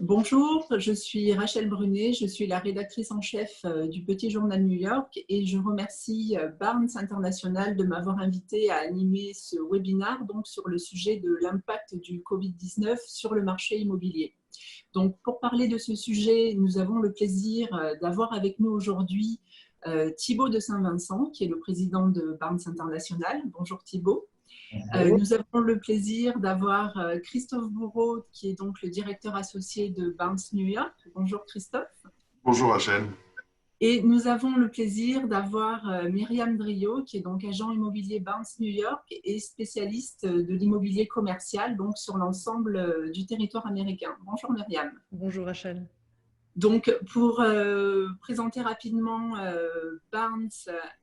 Bonjour, je suis Rachel Brunet, je suis la rédactrice en chef du Petit Journal New York et je remercie Barnes International de m'avoir invité à animer ce webinaire donc, sur le sujet de l'impact du Covid-19 sur le marché immobilier. Donc, pour parler de ce sujet, nous avons le plaisir d'avoir avec nous aujourd'hui Thibaut de Saint-Vincent, qui est le président de Barnes International. Bonjour Thibaut. Nous avons le plaisir d'avoir Christophe Bourreau, qui est donc le directeur associé de Barnes New York. Bonjour Christophe. Bonjour Rachel. Et nous avons le plaisir d'avoir Myriam Drio, qui est donc agent immobilier Barnes New York et spécialiste de l'immobilier commercial donc sur l'ensemble du territoire américain. Bonjour Myriam. Bonjour Rachel. Donc, pour présenter rapidement Barnes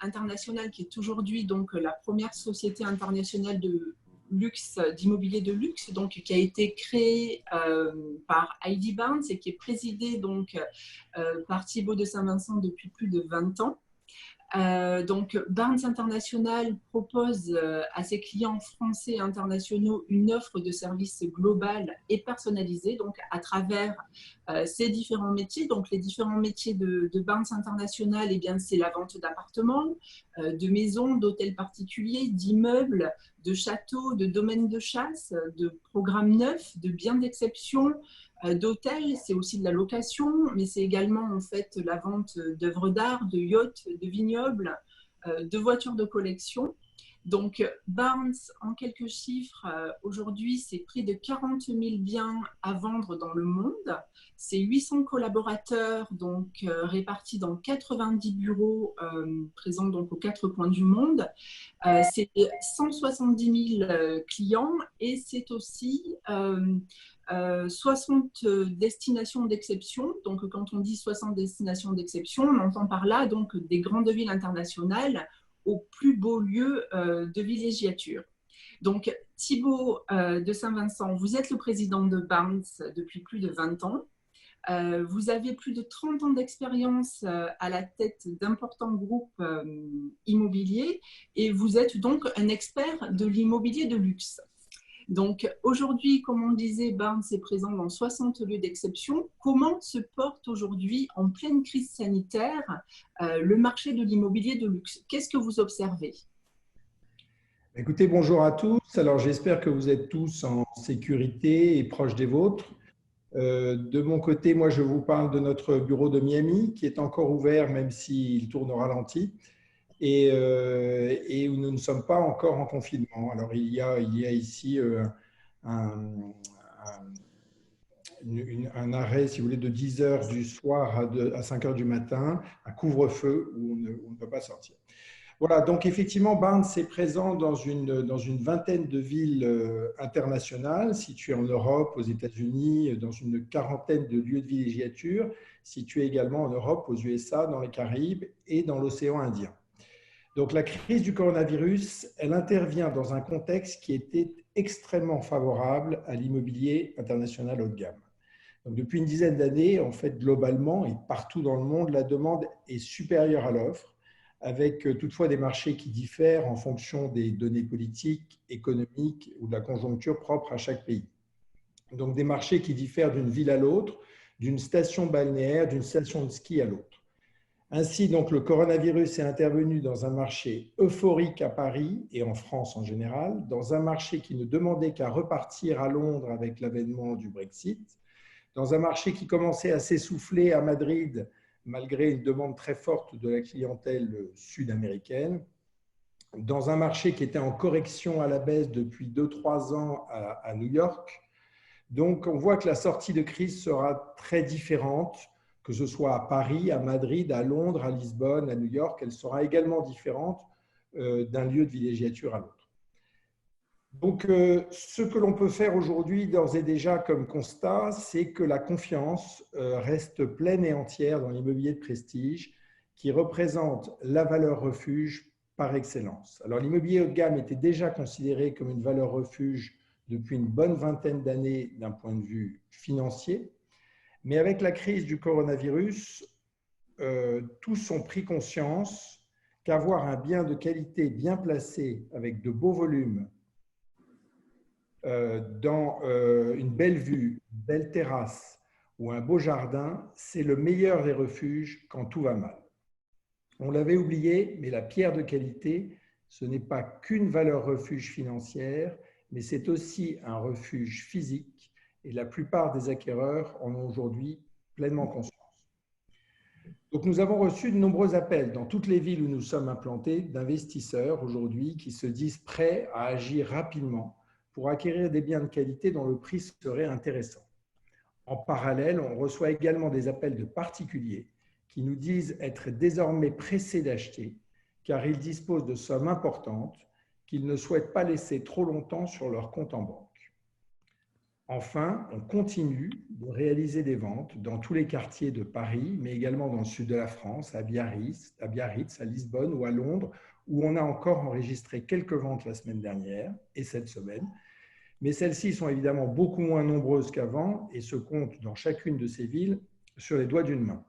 International, qui est aujourd'hui donc la première société internationale de luxe, d'immobilier de luxe, donc qui a été créée par Heidi Barnes et qui est présidée donc par Thibaut de Saint-Vincent depuis plus de 20 ans. Donc, Barnes International propose à ses clients français et internationaux une offre de services globale et personnalisée, donc à travers ces différents métiers. Donc, les différents métiers de Barnes International, eh bien, c'est la vente d'appartements, de maisons, d'hôtels particuliers, d'immeubles, de châteaux, de domaines de chasse, de programmes neufs, de biens d'exception, d'hôtels, c'est aussi de la location, mais c'est également en fait la vente d'œuvres d'art, de yachts, de vignobles, de voitures de collection. Donc Barnes, en quelques chiffres, aujourd'hui c'est près de 40 000 biens à vendre dans le monde. C'est 800 collaborateurs donc répartis dans 90 bureaux présents donc aux 4 coins du monde. C'est 170 000 clients et c'est aussi 60 destinations d'exception. Donc, quand on dit 60 destinations d'exception, on entend par là donc des grandes villes internationales aux plus beaux lieux de villégiature. Donc, Thibaut de Saint-Vincent, vous êtes le président de Barnes depuis plus de 20 ans. Vous avez plus de 30 ans d'expérience à la tête d'importants groupes immobiliers et vous êtes donc un expert de l'immobilier de luxe. Donc aujourd'hui, comme on disait, Barnes est présent dans 60 lieux d'exception. Comment se porte aujourd'hui, en pleine crise sanitaire, le marché de l'immobilier de luxe? Qu'est-ce que vous observez? Écoutez, bonjour à tous. Alors j'espère que vous êtes tous en sécurité et proches des vôtres. De mon côté, moi je vous parle de notre bureau de Miami qui est encore ouvert même s'il tourne au ralenti. Et où nous ne sommes pas encore en confinement. Alors, il y a ici un arrêt, si vous voulez, de 10 heures du soir à 5 heures du matin, un couvre-feu où on ne peut pas sortir. Voilà, donc effectivement, Barnes est présent dans une vingtaine de villes internationales, situées en Europe, aux États-Unis, dans une quarantaine de lieux de villégiature, situés également en Europe, aux USA, dans les Caraïbes et dans l'océan Indien. Donc, la crise du coronavirus, elle intervient dans un contexte qui était extrêmement favorable à l'immobilier international haut de gamme. Donc, depuis une dizaine d'années, en fait, globalement et partout dans le monde, la demande est supérieure à l'offre, avec toutefois des marchés qui diffèrent en fonction des données politiques, économiques ou de la conjoncture propre à chaque pays. Donc, des marchés qui diffèrent d'une ville à l'autre, d'une station balnéaire, d'une station de ski à l'autre. Ainsi, donc, le coronavirus est intervenu dans un marché euphorique à Paris et en France en général, dans un marché qui ne demandait qu'à repartir à Londres avec l'avènement du Brexit, dans un marché qui commençait à s'essouffler à Madrid malgré une demande très forte de la clientèle sud-américaine, dans un marché qui était en correction à la baisse depuis 2-3 ans à New York. Donc, on voit que la sortie de crise sera très différente, que ce soit à Paris, à Madrid, à Londres, à Lisbonne, à New York, elle sera également différente d'un lieu de villégiature à l'autre. Donc, ce que l'on peut faire aujourd'hui, d'ores et déjà comme constat, c'est que la confiance reste pleine et entière dans l'immobilier de prestige, qui représente la valeur refuge par excellence. Alors, l'immobilier haut de gamme était déjà considéré comme une valeur refuge depuis une bonne vingtaine d'années d'un point de vue financier. Mais avec la crise du coronavirus, tous ont pris conscience qu'avoir un bien de qualité bien placé avec de beaux volumes, dans une belle vue, une belle terrasse, ou un beau jardin, c'est le meilleur des refuges quand tout va mal. On l'avait oublié, mais la pierre de qualité, ce n'est pas qu'une valeur refuge financière, mais c'est aussi un refuge physique et la plupart des acquéreurs en ont aujourd'hui pleinement conscience. Donc, nous avons reçu de nombreux appels dans toutes les villes où nous sommes implantés d'investisseurs aujourd'hui qui se disent prêts à agir rapidement pour acquérir des biens de qualité dont le prix serait intéressant. En parallèle, on reçoit également des appels de particuliers qui nous disent être désormais pressés d'acheter car ils disposent de sommes importantes qu'ils ne souhaitent pas laisser trop longtemps sur leur compte en banque. Enfin, on continue de réaliser des ventes dans tous les quartiers de Paris, mais également dans le sud de la France, à Biarritz, à Lisbonne ou à Londres, où on a encore enregistré quelques ventes la semaine dernière et cette semaine. Mais celles-ci sont évidemment beaucoup moins nombreuses qu'avant et se comptent dans chacune de ces villes sur les doigts d'une main.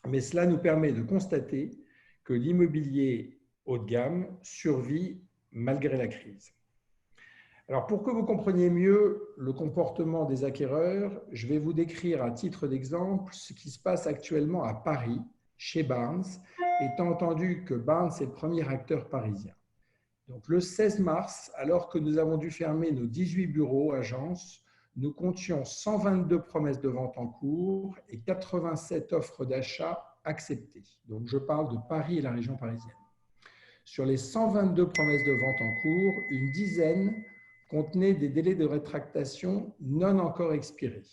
Mais cela nous permet de constater que l'immobilier haut de gamme survit malgré la crise. Alors, pour que vous compreniez mieux le comportement des acquéreurs, je vais vous décrire à titre d'exemple ce qui se passe actuellement à Paris, chez Barnes, étant entendu que Barnes est le premier acteur parisien. Donc, le 16 mars, alors que nous avons dû fermer nos 18 bureaux, agences, nous comptions 122 promesses de vente en cours et 87 offres d'achat acceptées. Donc, je parle de Paris et la région parisienne. Sur les 122 promesses de vente en cours, une dizaine contenaient des délais de rétractation non encore expirés.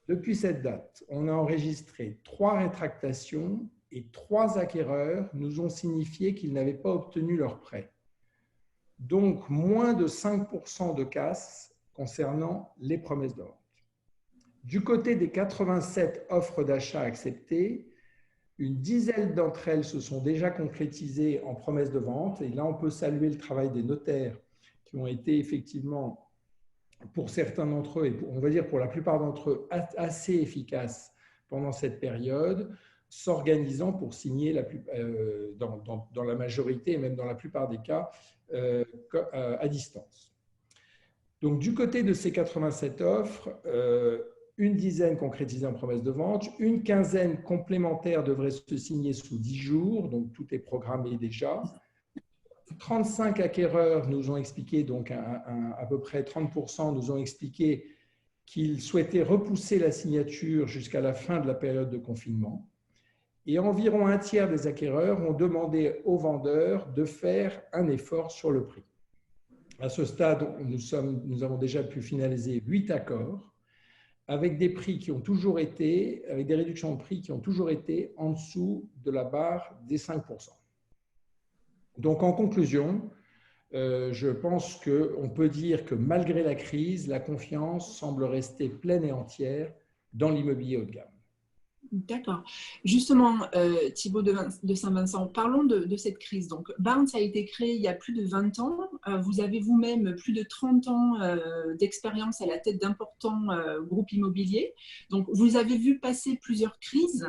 Depuis cette date, on a enregistré 3 rétractations et 3 acquéreurs nous ont signifié qu'ils n'avaient pas obtenu leur prêt. Donc, moins de 5% de casse concernant les promesses de vente. Du côté des 87 offres d'achat acceptées, une dizaine d'entre elles se sont déjà concrétisées en promesses de vente. Et là, on peut saluer le travail des notaires qui ont été effectivement, pour certains d'entre eux, et on va dire pour la plupart d'entre eux, assez efficaces pendant cette période, s'organisant pour signer dans la majorité et même dans la plupart des cas à distance. Donc, du côté de ces 87 offres, une dizaine concrétisées en promesse de vente, une quinzaine complémentaires devraient se signer sous 10 jours, donc tout est programmé déjà. 35 acquéreurs nous ont expliqué, donc à peu près 30% nous ont expliqué qu'ils souhaitaient repousser la signature jusqu'à la fin de la période de confinement. Et environ un tiers des acquéreurs ont demandé aux vendeurs de faire un effort sur le prix. À ce stade, nous avons déjà pu finaliser 8 accords avec des prix qui ont toujours été, avec des réductions de prix qui ont toujours été en dessous de la barre des 5%. Donc, en conclusion, je pense qu'on peut dire que malgré la crise, la confiance semble rester pleine et entière dans l'immobilier haut de gamme. D'accord. Justement, Thibaut de Saint-Vincent, parlons de cette crise. Donc, Barnes a été créé il y a plus de 20 ans. Vous avez vous-même plus de 30 ans d'expérience à la tête d'importants groupes immobiliers. Donc, vous avez vu passer plusieurs crises.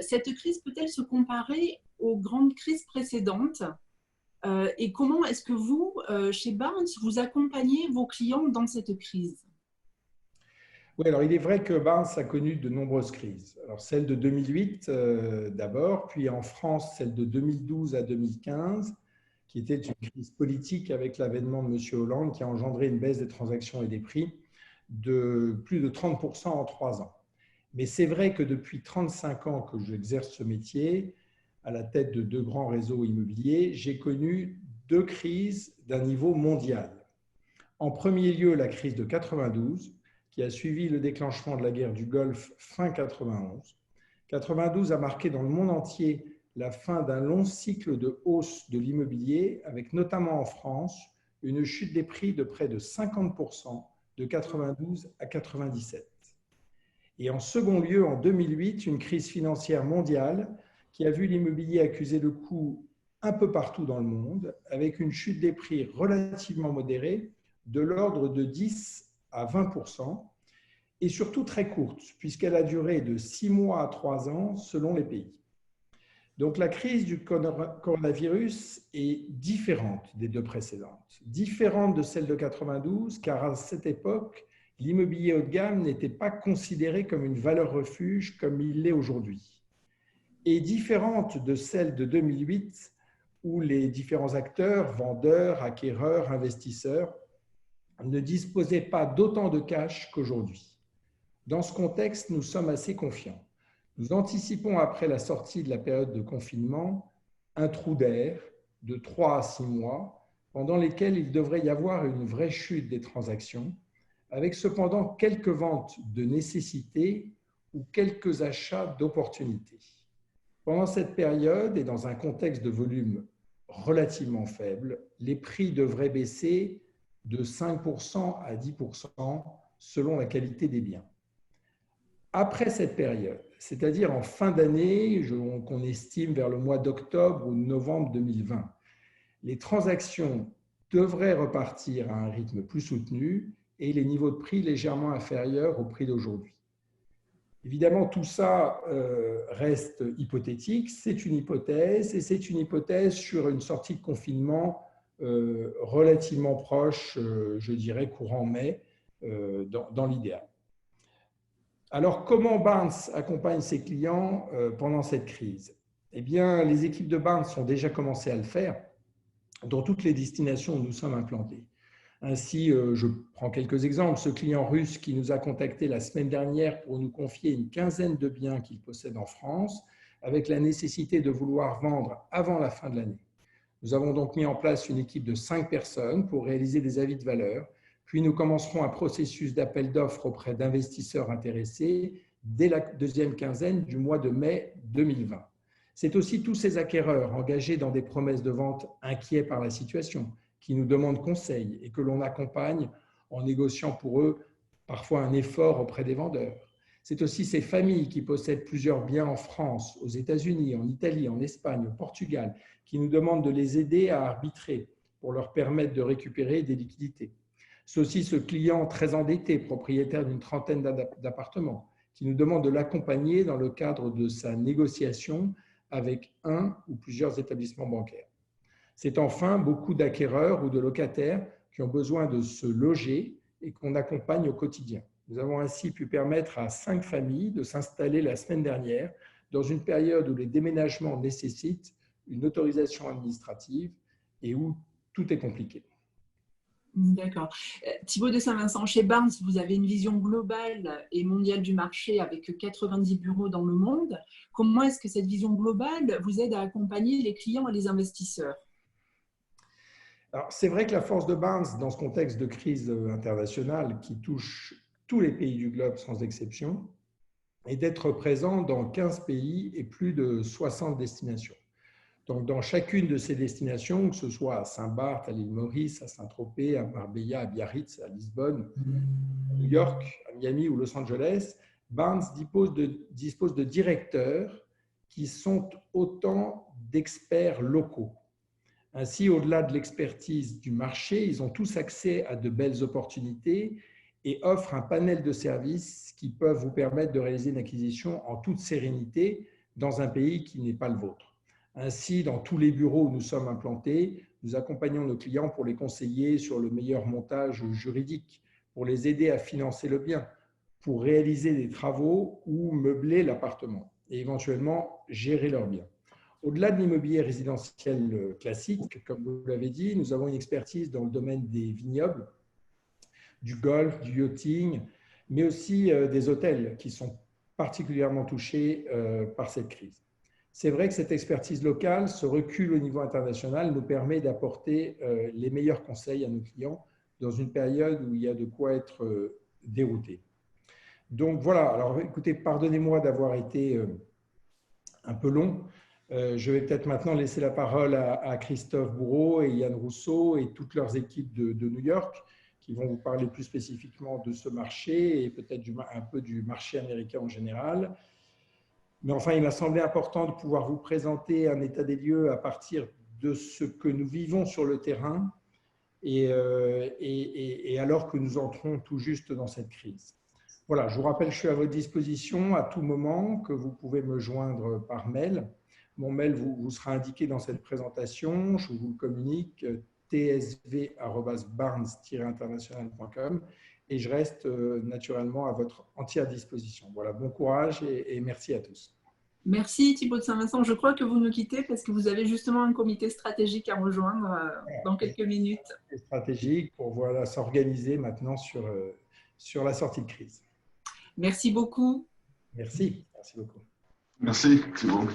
Cette crise peut-elle se comparer aux grandes crises précédentes? Et comment est-ce que vous, chez Barnes, vous accompagnez vos clients dans cette crise? Oui, alors il est vrai que Barnes a connu de nombreuses crises. Alors celle de 2008 d'abord, puis en France celle de 2012 à 2015, qui était une crise politique avec l'avènement de M. Hollande qui a engendré une baisse des transactions et des prix de plus de 30% en 3 ans. Mais c'est vrai que depuis 35 ans que j'exerce ce métier, à la tête de 2 grands réseaux immobiliers, j'ai connu 2 crises d'un niveau mondial. En premier lieu, la crise de 92, qui a suivi le déclenchement de la guerre du Golfe fin 91. 92 a marqué dans le monde entier la fin d'un long cycle de hausse de l'immobilier, avec notamment en France une chute des prix de près de 50% de 92 à 97. Et en second lieu, en 2008, une crise financière mondiale qui a vu l'immobilier accuser le coup un peu partout dans le monde, avec une chute des prix relativement modérée de l'ordre de 10 à 20%, et surtout très courte, puisqu'elle a duré de 6 mois à 3 ans selon les pays. Donc la crise du coronavirus est différente des 2 précédentes, différente de celle de 92, car à cette époque, l'immobilier haut de gamme n'était pas considéré comme une valeur refuge comme il l'est aujourd'hui. Et différente de celle de 2008, où les différents acteurs, vendeurs, acquéreurs, investisseurs, ne disposaient pas d'autant de cash qu'aujourd'hui. Dans ce contexte, nous sommes assez confiants. Nous anticipons, après la sortie de la période de confinement, un trou d'air de 3 à 6 mois, pendant lesquels il devrait y avoir une vraie chute des transactions, avec cependant quelques ventes de nécessité ou quelques achats d'opportunité. Pendant cette période et dans un contexte de volume relativement faible, les prix devraient baisser de 5% à 10% selon la qualité des biens. Après cette période, c'est-à-dire en fin d'année, qu'on estime vers le mois d'octobre ou novembre 2020, les transactions devraient repartir à un rythme plus soutenu et les niveaux de prix légèrement inférieurs au prix d'aujourd'hui. Évidemment, tout ça reste hypothétique, c'est une hypothèse, et c'est une hypothèse sur une sortie de confinement relativement proche, je dirais courant mai, dans l'idéal. Alors, comment Barnes accompagne ses clients pendant cette crise? Eh bien, les équipes de Barnes ont déjà commencé à le faire dans toutes les destinations où nous sommes implantés. Ainsi, je prends quelques exemples. Ce client russe qui nous a contactés la semaine dernière pour nous confier une quinzaine de biens qu'il possède en France, avec la nécessité de vouloir vendre avant la fin de l'année. Nous avons donc mis en place une équipe de 5 personnes pour réaliser des avis de valeur. Puis nous commencerons un processus d'appel d'offres auprès d'investisseurs intéressés dès la deuxième quinzaine du mois de mai 2020. C'est aussi tous ces acquéreurs engagés dans des promesses de vente inquiets par la situation, qui nous demandent conseil et que l'on accompagne en négociant pour eux parfois un effort auprès des vendeurs. C'est aussi ces familles qui possèdent plusieurs biens en France, aux États-Unis, en Italie, en Espagne, au Portugal, qui nous demandent de les aider à arbitrer pour leur permettre de récupérer des liquidités. C'est aussi ce client très endetté, propriétaire d'une trentaine d'appartements, qui nous demande de l'accompagner dans le cadre de sa négociation avec un ou plusieurs établissements bancaires. C'est enfin beaucoup d'acquéreurs ou de locataires qui ont besoin de se loger et qu'on accompagne au quotidien. Nous avons ainsi pu permettre à 5 familles de s'installer la semaine dernière dans une période où les déménagements nécessitent une autorisation administrative et où tout est compliqué. D'accord. Thibaut de Saint-Vincent, chez Barnes, vous avez une vision globale et mondiale du marché avec 90 bureaux dans le monde. Comment est-ce que cette vision globale vous aide à accompagner les clients et les investisseurs? Alors, c'est vrai que la force de Barnes, dans ce contexte de crise internationale qui touche tous les pays du globe sans exception, est d'être présent dans 15 pays et plus de 60 destinations. Donc, dans chacune de ces destinations, que ce soit à Saint-Barth, à l'île Maurice, à Saint-Tropez, à Marbella, à Biarritz, à Lisbonne, à New York, à Miami ou Los Angeles, Barnes dispose de directeurs qui sont autant d'experts locaux. Ainsi, au-delà de l'expertise du marché, ils ont tous accès à de belles opportunités et offrent un panel de services qui peuvent vous permettre de réaliser une acquisition en toute sérénité dans un pays qui n'est pas le vôtre. Ainsi, dans tous les bureaux où nous sommes implantés, nous accompagnons nos clients pour les conseiller sur le meilleur montage juridique, pour les aider à financer le bien, pour réaliser des travaux ou meubler l'appartement et éventuellement gérer leurs biens. Au-delà de l'immobilier résidentiel classique, comme vous l'avez dit, nous avons une expertise dans le domaine des vignobles, du golf, du yachting, mais aussi des hôtels qui sont particulièrement touchés par cette crise. C'est vrai que cette expertise locale, ce recul au niveau international nous permet d'apporter les meilleurs conseils à nos clients dans une période où il y a de quoi être dérouté. Donc voilà, alors écoutez, pardonnez-moi d'avoir été un peu long. Je vais peut-être maintenant laisser la parole à Christophe Bourreau et Yann Rousseau et toutes leurs équipes de New York qui vont vous parler plus spécifiquement de ce marché et peut-être un peu du marché américain en général. Mais enfin, il m'a semblé important de pouvoir vous présenter un état des lieux à partir de ce que nous vivons sur le terrain et alors que nous entrons tout juste dans cette crise. Voilà, je vous rappelle que je suis à votre disposition à tout moment, que vous pouvez me joindre par mail. Mon mail vous sera indiqué dans cette présentation, je vous le communique, tsv@barnes-international.com. et je reste naturellement à votre entière disposition. Voilà, bon courage et merci à tous. Merci Thibaut de Saint-Vincent. Je crois que vous nous quittez parce que vous avez justement un comité stratégique à rejoindre dans quelques minutes. C'est stratégique pour voilà, s'organiser maintenant sur la sortie de crise. Merci beaucoup. Merci, merci beaucoup. Merci Thibaut.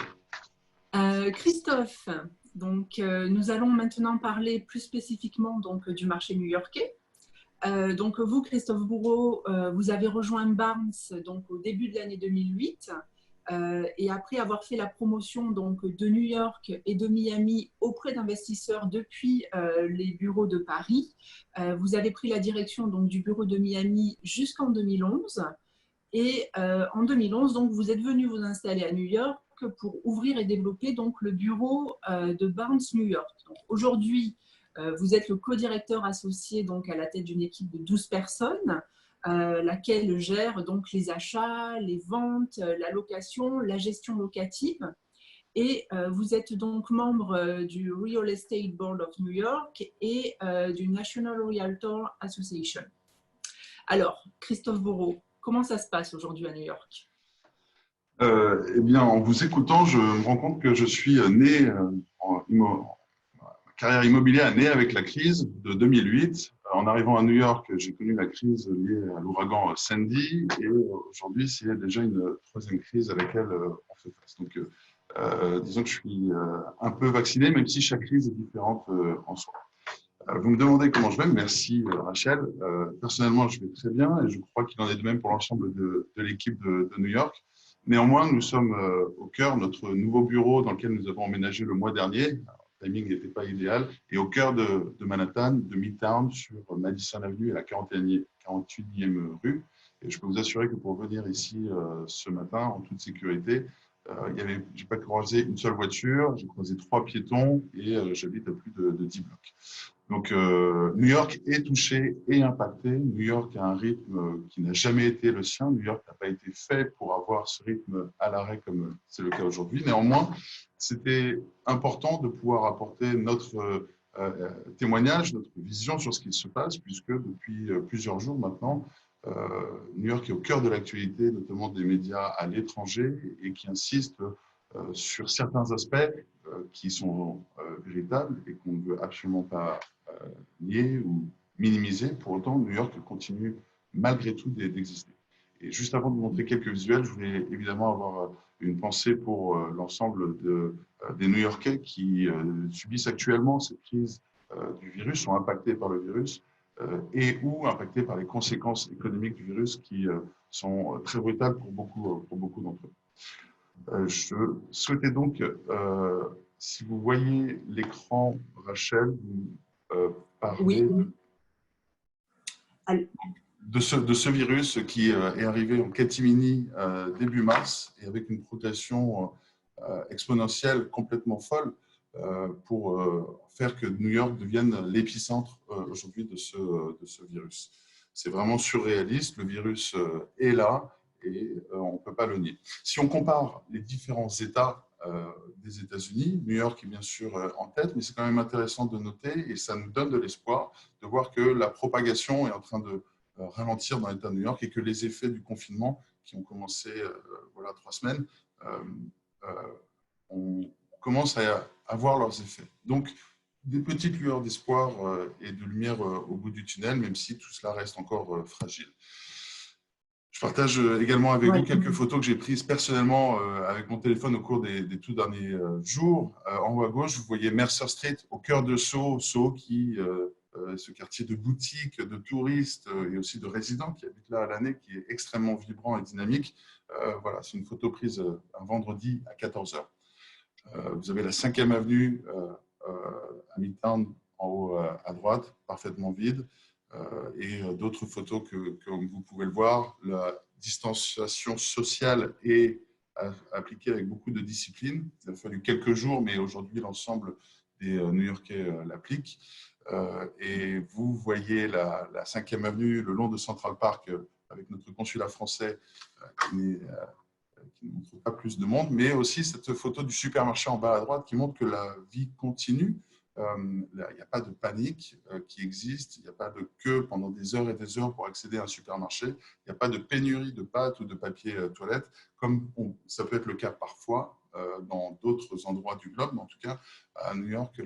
Christophe, donc, nous allons maintenant parler plus spécifiquement donc, du marché new-yorkais. Donc vous, Christophe Bourreau, vous avez rejoint Barnes donc, au début de l'année 2008 et après avoir fait la promotion donc, de New York et de Miami auprès d'investisseurs depuis les bureaux de Paris, vous avez pris la direction donc, du bureau de Miami jusqu'en 2011 et en 2011 donc, vous êtes venu vous installer à New York pour ouvrir et développer donc, le bureau de Barnes New York. Aujourd'hui, vous êtes le co-directeur associé donc, à la tête d'une équipe de 12 personnes, laquelle gère donc, les achats, les ventes, la location, la gestion locative. Et vous êtes donc membre du Real Estate Board of New York et du National Realtor Association. Alors, Christophe Bourreau, comment ça se passe aujourd'hui à New York ? Eh bien, en vous écoutant, je me rends compte que je suis né carrière immobilière est née avec la crise de 2008. En arrivant à New York, j'ai connu la crise liée à l'ouragan Sandy et aujourd'hui, c'est déjà une troisième crise à laquelle on fait face. Donc, disons que je suis un peu vacciné, même si chaque crise est différente en soi. Vous me demandez comment je vais. Merci Rachel. Personnellement, je vais très bien et je crois qu'il en est de même pour l'ensemble de l'équipe de New York. Néanmoins, nous sommes au cœur, notre nouveau bureau dans lequel nous avons emménagé le mois dernier. Le timing n'était pas idéal. Et au cœur de Manhattan, de Midtown, sur Madison Avenue et la 48e rue. Et je peux vous assurer que pour venir ici ce matin, en toute sécurité, je n'ai pas croisé une seule voiture, j'ai croisé 3 piétons et j'habite à plus de 10 blocs. Donc, New York est touché et impacté. New York a un rythme qui n'a jamais été le sien. New York n'a pas été fait pour avoir ce rythme à l'arrêt comme c'est le cas aujourd'hui. Néanmoins, c'était important de pouvoir apporter notre témoignage, notre vision sur ce qui se passe, puisque depuis plusieurs jours maintenant, New York est au cœur de l'actualité, notamment des médias à l'étranger, et qui insistent sur certains aspects qui sont véritables et qu'on ne veut absolument pas nier ou minimiser. Pour autant, New York continue malgré tout d'exister. Et juste avant de vous montrer quelques visuels, je voulais évidemment avoir une pensée pour l'ensemble des New-Yorkais qui subissent actuellement cette crise du virus, sont impactés par le virus et ou impactés par les conséquences économiques du virus qui sont très brutales pour beaucoup d'entre eux. Je souhaitais donc, si vous voyez l'écran, Rachel, vous parler de ce virus qui est arrivé en catimini début mars et avec une progression exponentielle complètement folle pour faire que New York devienne l'épicentre aujourd'hui de ce virus. C'est vraiment surréaliste, le virus est là et on ne peut pas le nier. Si on compare les différents États des États-Unis, New York est bien sûr en tête, mais c'est quand même intéressant de noter et ça nous donne de l'espoir de voir que la propagation est en train de ralentir dans l'État de New York et que les effets du confinement qui ont commencé voilà 3 semaines, on commence à avoir leurs effets. Donc, des petites lueurs d'espoir et de lumière au bout du tunnel, même si tout cela reste encore fragile. Je partage également avec vous quelques photos que j'ai prises personnellement avec mon téléphone au cours des tout derniers jours. En haut à gauche, vous voyez Mercer Street, au cœur de Soho qui ce quartier de boutiques, de touristes et aussi de résidents qui habitent là à l'année, qui est extrêmement vibrant et dynamique. Voilà, c'est une photo prise un vendredi à 14h. Vous avez la 5e avenue à Midtown, en haut à droite, parfaitement vide. Et d'autres photos que vous pouvez le voir. La distanciation sociale est appliquée avec beaucoup de discipline. Il a fallu quelques jours, mais aujourd'hui, l'ensemble des New-Yorkais l'appliquent. Et vous voyez la 5e avenue le long de Central Park avec notre consulat français qui ne montre pas plus de monde, mais aussi cette photo du supermarché en bas à droite qui montre que la vie continue il n'y a pas de panique qui existe, il n'y a pas de queue pendant des heures et des heures pour accéder à un supermarché, il n'y a pas de pénurie de pâtes ou de papier toilette, comme ça peut être le cas parfois dans d'autres endroits du globe, mais en tout cas à New York,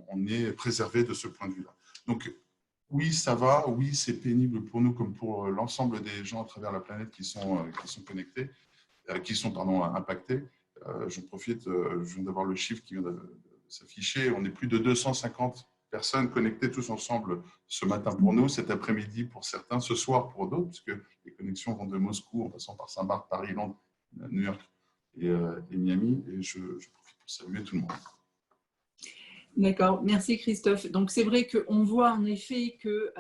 on est préservé de ce point de vue-là. Donc, oui, ça va, oui, c'est pénible pour nous comme pour l'ensemble des gens à travers la planète qui sont connectés, qui sont impactés. J'en profite, je viens d'avoir le chiffre qui vient de s'afficher. On est plus de 250 personnes connectées tous ensemble ce matin pour nous, cet après-midi pour certains, ce soir pour d'autres, puisque les connexions vont de Moscou en passant par Saint-Barth, Paris, Londres, New York et Miami. Et je profite pour saluer tout le monde. D'accord, merci Christophe. Donc c'est vrai qu'on voit en effet que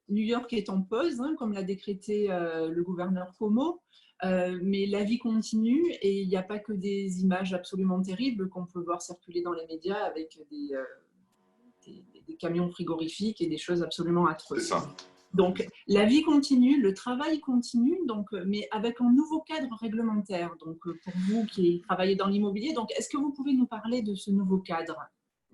New York est en pause, hein, comme l'a décrété le gouverneur Cuomo, mais la vie continue et il n'y a pas que des images absolument terribles qu'on peut voir circuler dans les médias avec des camions frigorifiques et des choses absolument atroces. C'est ça. Donc la vie continue, le travail continue, donc, mais avec un nouveau cadre réglementaire. Donc pour vous qui travaillez dans l'immobilier, donc est-ce que vous pouvez nous parler de ce nouveau cadre ?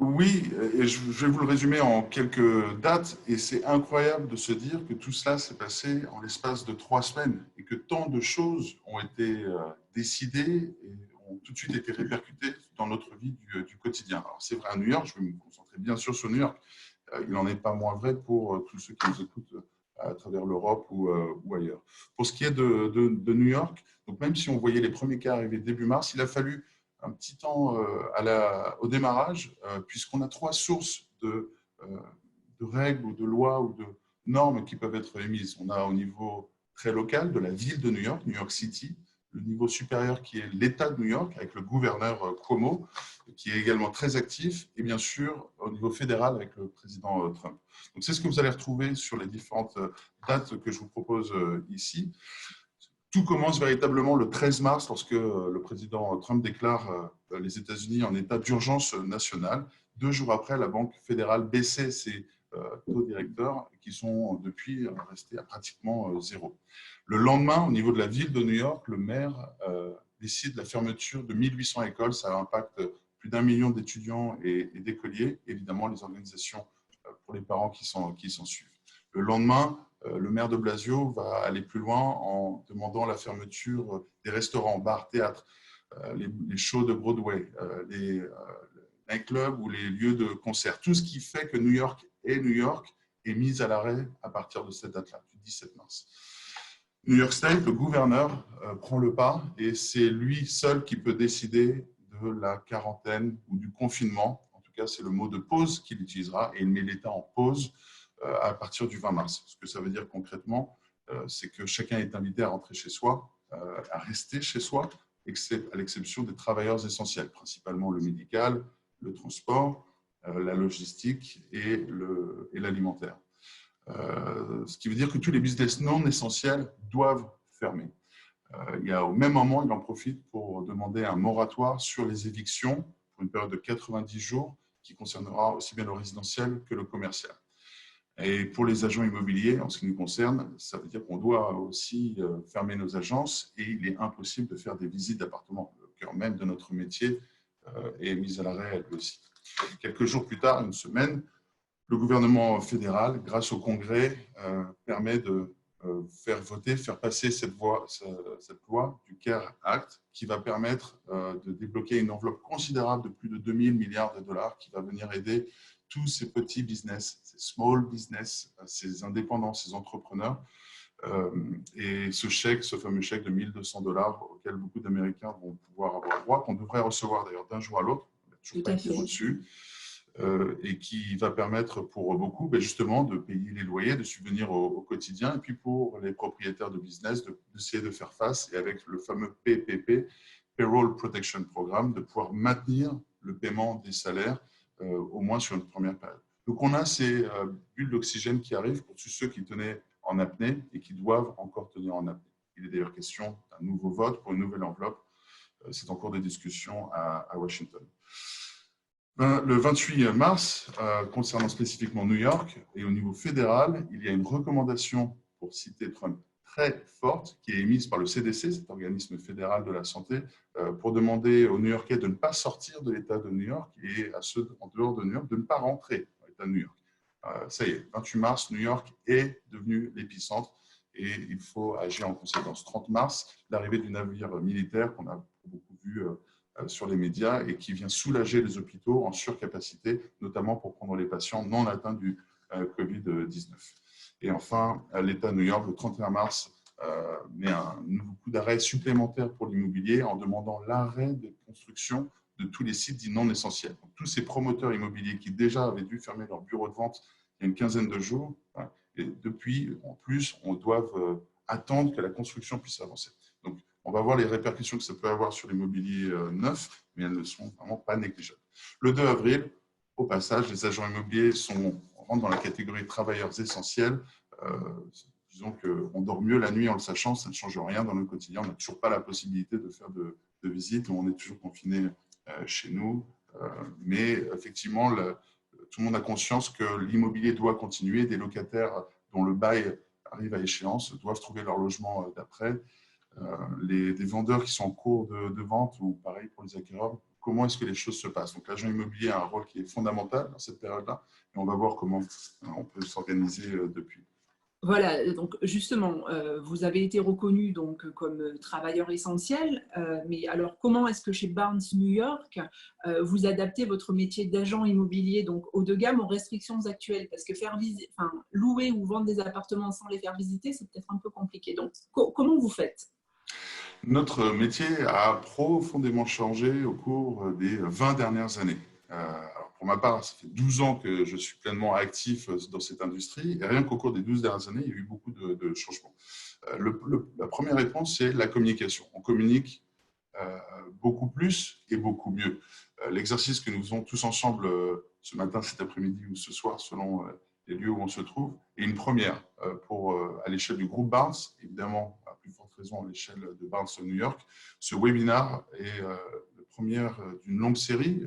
Oui, et je vais vous le résumer en quelques dates. Et c'est incroyable de se dire que tout cela s'est passé en l'espace de 3 semaines et que tant de choses ont été décidées et ont tout de suite été répercutées dans notre vie du quotidien. Alors c'est vrai à New York, je vais me concentrer bien sûr sur New York. Il n'en est pas moins vrai pour tous ceux qui nous écoutent à travers l'Europe ou ailleurs. Pour ce qui est de New York, donc même si on voyait les premiers cas arriver début mars, il a fallu un petit temps au démarrage, puisqu'on a 3 sources de règles ou de lois ou de normes qui peuvent être émises. On a au niveau très local de la ville de New York, New York City, le niveau supérieur qui est l'État de New York avec le gouverneur Cuomo, qui est également très actif, et bien sûr au niveau fédéral avec le président Trump. Donc c'est ce que vous allez retrouver sur les différentes dates que je vous propose ici. Tout commence véritablement le 13 mars lorsque le président Trump déclare les États-Unis en état d'urgence nationale. 2 jours après, la Banque fédérale baissait ses taux directeurs qui sont depuis restés à pratiquement 0. Le lendemain, au niveau de la ville de New York, le maire décide la fermeture de 1800 écoles. Ça impacte plus d'1 million d'étudiants et d'écoliers, évidemment les organisations pour les parents qui s'en suivent. Le lendemain, le maire de Blasio va aller plus loin en demandant la fermeture des restaurants, bars, théâtres, les shows de Broadway, les nightclubs ou les lieux de concert. Tout ce qui fait que New York est mis à l'arrêt à partir de cette date-là, du 17 mars. New York State, le gouverneur prend le pas et c'est lui seul qui peut décider de la quarantaine ou du confinement. En tout cas, c'est le mot de pause qu'il utilisera et il met l'État en pause à partir du 20 mars. Ce que ça veut dire concrètement, c'est que chacun est invité à rentrer chez soi, à rester chez soi, à l'exception des travailleurs essentiels, principalement le médical, le transport, la logistique et l'alimentaire. Ce qui veut dire que tous les business non essentiels doivent fermer. Au même moment, il en profite pour demander un moratoire sur les évictions pour une période de 90 jours qui concernera aussi bien le résidentiel que le commercial. Et pour les agents immobiliers, en ce qui nous concerne, ça veut dire qu'on doit aussi fermer nos agences et il est impossible de faire des visites d'appartements. Le cœur même de notre métier est mis à l'arrêt aussi. Quelques jours plus tard, une semaine, le gouvernement fédéral, grâce au Congrès, permet de faire passer cette loi du CARE Act qui va permettre de débloquer une enveloppe considérable de plus de 2 000 milliards de dollars qui va venir aider tous ces petits business, ces small business, ces indépendants, ces entrepreneurs. Et ce fameux chèque de 1 200 $ auquel beaucoup d'Américains vont pouvoir avoir droit, qu'on devrait recevoir d'ailleurs d'un jour à l'autre, on n'a toujours pas été reçu, et qui va permettre pour beaucoup justement de payer les loyers, de subvenir au quotidien, et puis pour les propriétaires de business d'essayer de faire face, et avec le fameux PPP, Payroll Protection Program, de pouvoir maintenir le paiement des salaires au moins sur une première période. Donc on a ces bulles d'oxygène qui arrivent pour tous ceux qui tenaient en apnée et qui doivent encore tenir en apnée. Il est d'ailleurs question d'un nouveau vote pour une nouvelle enveloppe. C'est en cours de discussion à Washington. Le 28 mars, concernant spécifiquement New York et au niveau fédéral, il y a une recommandation, pour citer Trump, très forte qui est émise par le CDC, cet organisme fédéral de la santé, pour demander aux New-Yorkais de ne pas sortir de l'État de New York et à ceux en dehors de New York de ne pas rentrer dans l'État de New York. Ça y est, 28 mars, New York est devenu l'épicentre et il faut agir en conséquence. 30 mars, l'arrivée du navire militaire qu'on a beaucoup vu sur les médias et qui vient soulager les hôpitaux en surcapacité, notamment pour prendre les patients non atteints du Covid-19. Et enfin, l'État de New York, le 31 mars, met un nouveau coup d'arrêt supplémentaire pour l'immobilier en demandant l'arrêt des constructions de tous les sites dits non essentiels. Donc, tous ces promoteurs immobiliers qui déjà avaient dû fermer leur bureau de vente il y a une quinzaine de jours, et depuis, en plus, on doit attendre que la construction puisse avancer. Donc, on va voir les répercussions que ça peut avoir sur l'immobilier neuf, mais elles ne sont vraiment pas négligeables. Le 2 avril, au passage, les agents immobiliers rentrent dans la catégorie travailleurs essentiels. Disons qu'on dort mieux la nuit en le sachant, ça ne change rien dans le quotidien. On n'a toujours pas la possibilité de faire de visites, on est toujours confiné chez nous. Mais effectivement, tout le monde a conscience que l'immobilier doit continuer. Des locataires dont le bail arrive à échéance doivent trouver leur logement d'après. Des vendeurs qui sont en cours de vente ou pareil pour les acquéreurs, comment est-ce que les choses se passent. Donc l'agent immobilier a un rôle qui est fondamental dans cette période-là et on va voir comment on peut s'organiser depuis. Voilà, donc justement, vous avez été reconnu donc, comme travailleur essentiel, mais alors comment est-ce que chez Barnes New York, vous adaptez votre métier d'agent immobilier donc haut de gamme aux restrictions actuelles? Parce que louer ou vendre des appartements sans les faire visiter, c'est peut-être un peu compliqué. Donc, comment vous faites? Notre métier a profondément changé au cours des 20 dernières années. Alors pour ma part, ça fait 12 ans que je suis pleinement actif dans cette industrie et rien qu'au cours des 12 dernières années, il y a eu beaucoup de changements. La première réponse, c'est la communication. On communique beaucoup plus et beaucoup mieux. L'exercice que nous faisons tous ensemble ce matin, cet après-midi ou ce soir, selon les lieux où on se trouve, est une première à l'échelle du groupe Barnes, évidemment à plus forte raison à l'échelle de Barnes New York. Ce webinaire est le premier d'une longue série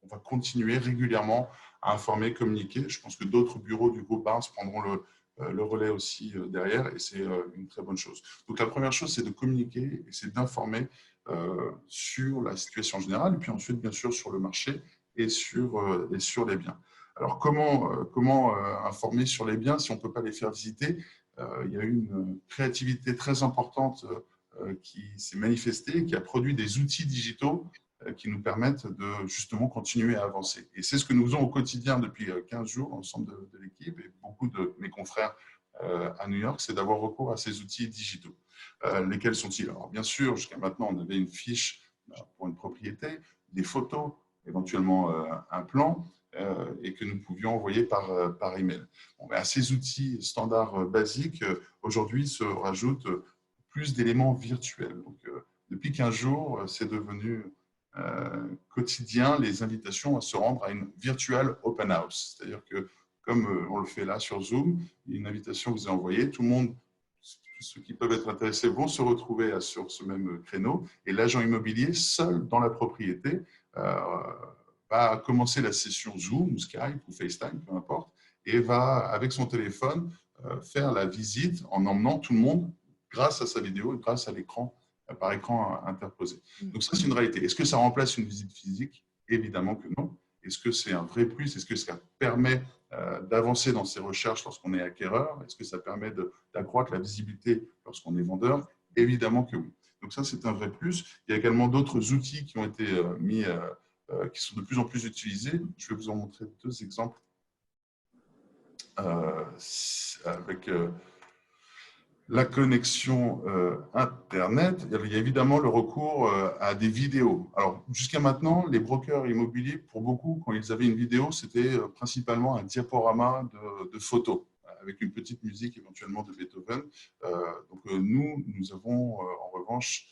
on va continuer régulièrement à informer, communiquer. Je pense que d'autres bureaux du groupe Barnes prendront le relais aussi derrière et c'est une très bonne chose. Donc la première chose, c'est de communiquer et c'est d'informer sur la situation générale et puis ensuite, bien sûr, sur le marché et sur les biens. Alors, comment informer sur les biens si on ne peut pas les faire visiter? Il y a eu une créativité très importante qui s'est manifestée, qui a produit des outils digitaux qui nous permettent de justement continuer à avancer. Et c'est ce que nous faisons au quotidien depuis 15 jours, l'ensemble de l'équipe et beaucoup de mes confrères à New York, c'est d'avoir recours à ces outils digitaux. Lesquels sont-ils? Alors, bien sûr, jusqu'à maintenant, on avait une fiche pour une propriété, des photos, éventuellement un plan, et que nous pouvions envoyer par email. Bon, à ces outils standards basiques, aujourd'hui, se rajoutent plus d'éléments virtuels. Donc, depuis 15 jours, c'est devenu quotidien les invitations à se rendre à une virtual open house. C'est-à-dire que, comme on le fait là sur Zoom, une invitation vous est envoyée, tout le monde, ceux qui peuvent être intéressés vont se retrouver sur ce même créneau et l'agent immobilier, seul dans la propriété, va commencer la session Zoom, Skype ou FaceTime, peu importe, et va, avec son téléphone, faire la visite en emmenant tout le monde grâce à sa vidéo et grâce à l'écran, par écran interposé. Donc ça, c'est une réalité. Est-ce que ça remplace une visite physique? Évidemment que non. Est-ce que c'est un vrai plus? Est-ce que ça permet d'avancer dans ses recherches lorsqu'on est acquéreur? Est-ce que ça permet d'accroître la visibilité lorsqu'on est vendeur? Évidemment que oui. Donc ça, c'est un vrai plus. Il y a également d'autres outils qui ont été mis, qui sont de plus en plus utilisés. Je vais vous en montrer deux exemples avec la connexion Internet. Il y a évidemment le recours à des vidéos. Alors, jusqu'à maintenant, les brokers immobiliers, pour beaucoup, quand ils avaient une vidéo, c'était principalement un diaporama de photos, avec une petite musique éventuellement de Beethoven. Donc, nous avons en revanche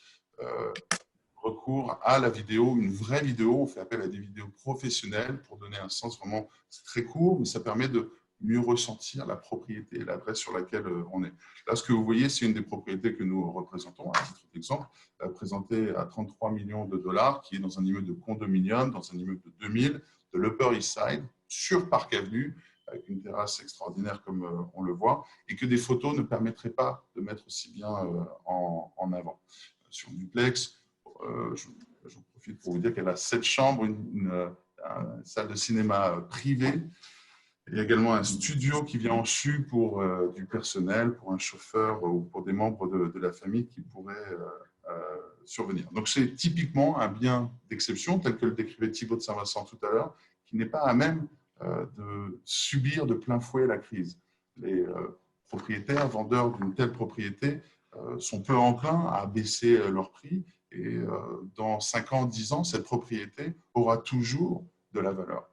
recours à la vidéo, une vraie vidéo. On fait appel à des vidéos professionnelles pour donner un sens vraiment, c'est très court, mais ça permet de mieux ressentir la propriété et l'adresse sur laquelle on est. Là, ce que vous voyez, c'est une des propriétés que nous représentons, à titre d'exemple, présentée à 33 millions de dollars, qui est dans un immeuble de condominium, dans un immeuble de 2000, de l'Upper East Side, sur Park Avenue, avec une terrasse extraordinaire comme on le voit, et que des photos ne permettraient pas de mettre aussi bien en avant. Sur Duplex, j'en profite pour vous dire qu'elle a 7 chambres, une salle de cinéma privée. Il y a également un studio qui vient en CHU pour du personnel, pour un chauffeur ou pour des membres de la famille qui pourraient survenir. Donc, c'est typiquement un bien d'exception, tel que le décrivait Thibaut de Saint-Vincent tout à l'heure, qui n'est pas à même de subir de plein fouet la crise. Les propriétaires, vendeurs d'une telle propriété sont peu enclins à baisser leur prix et dans 5 ans, 10 ans, cette propriété aura toujours de la valeur.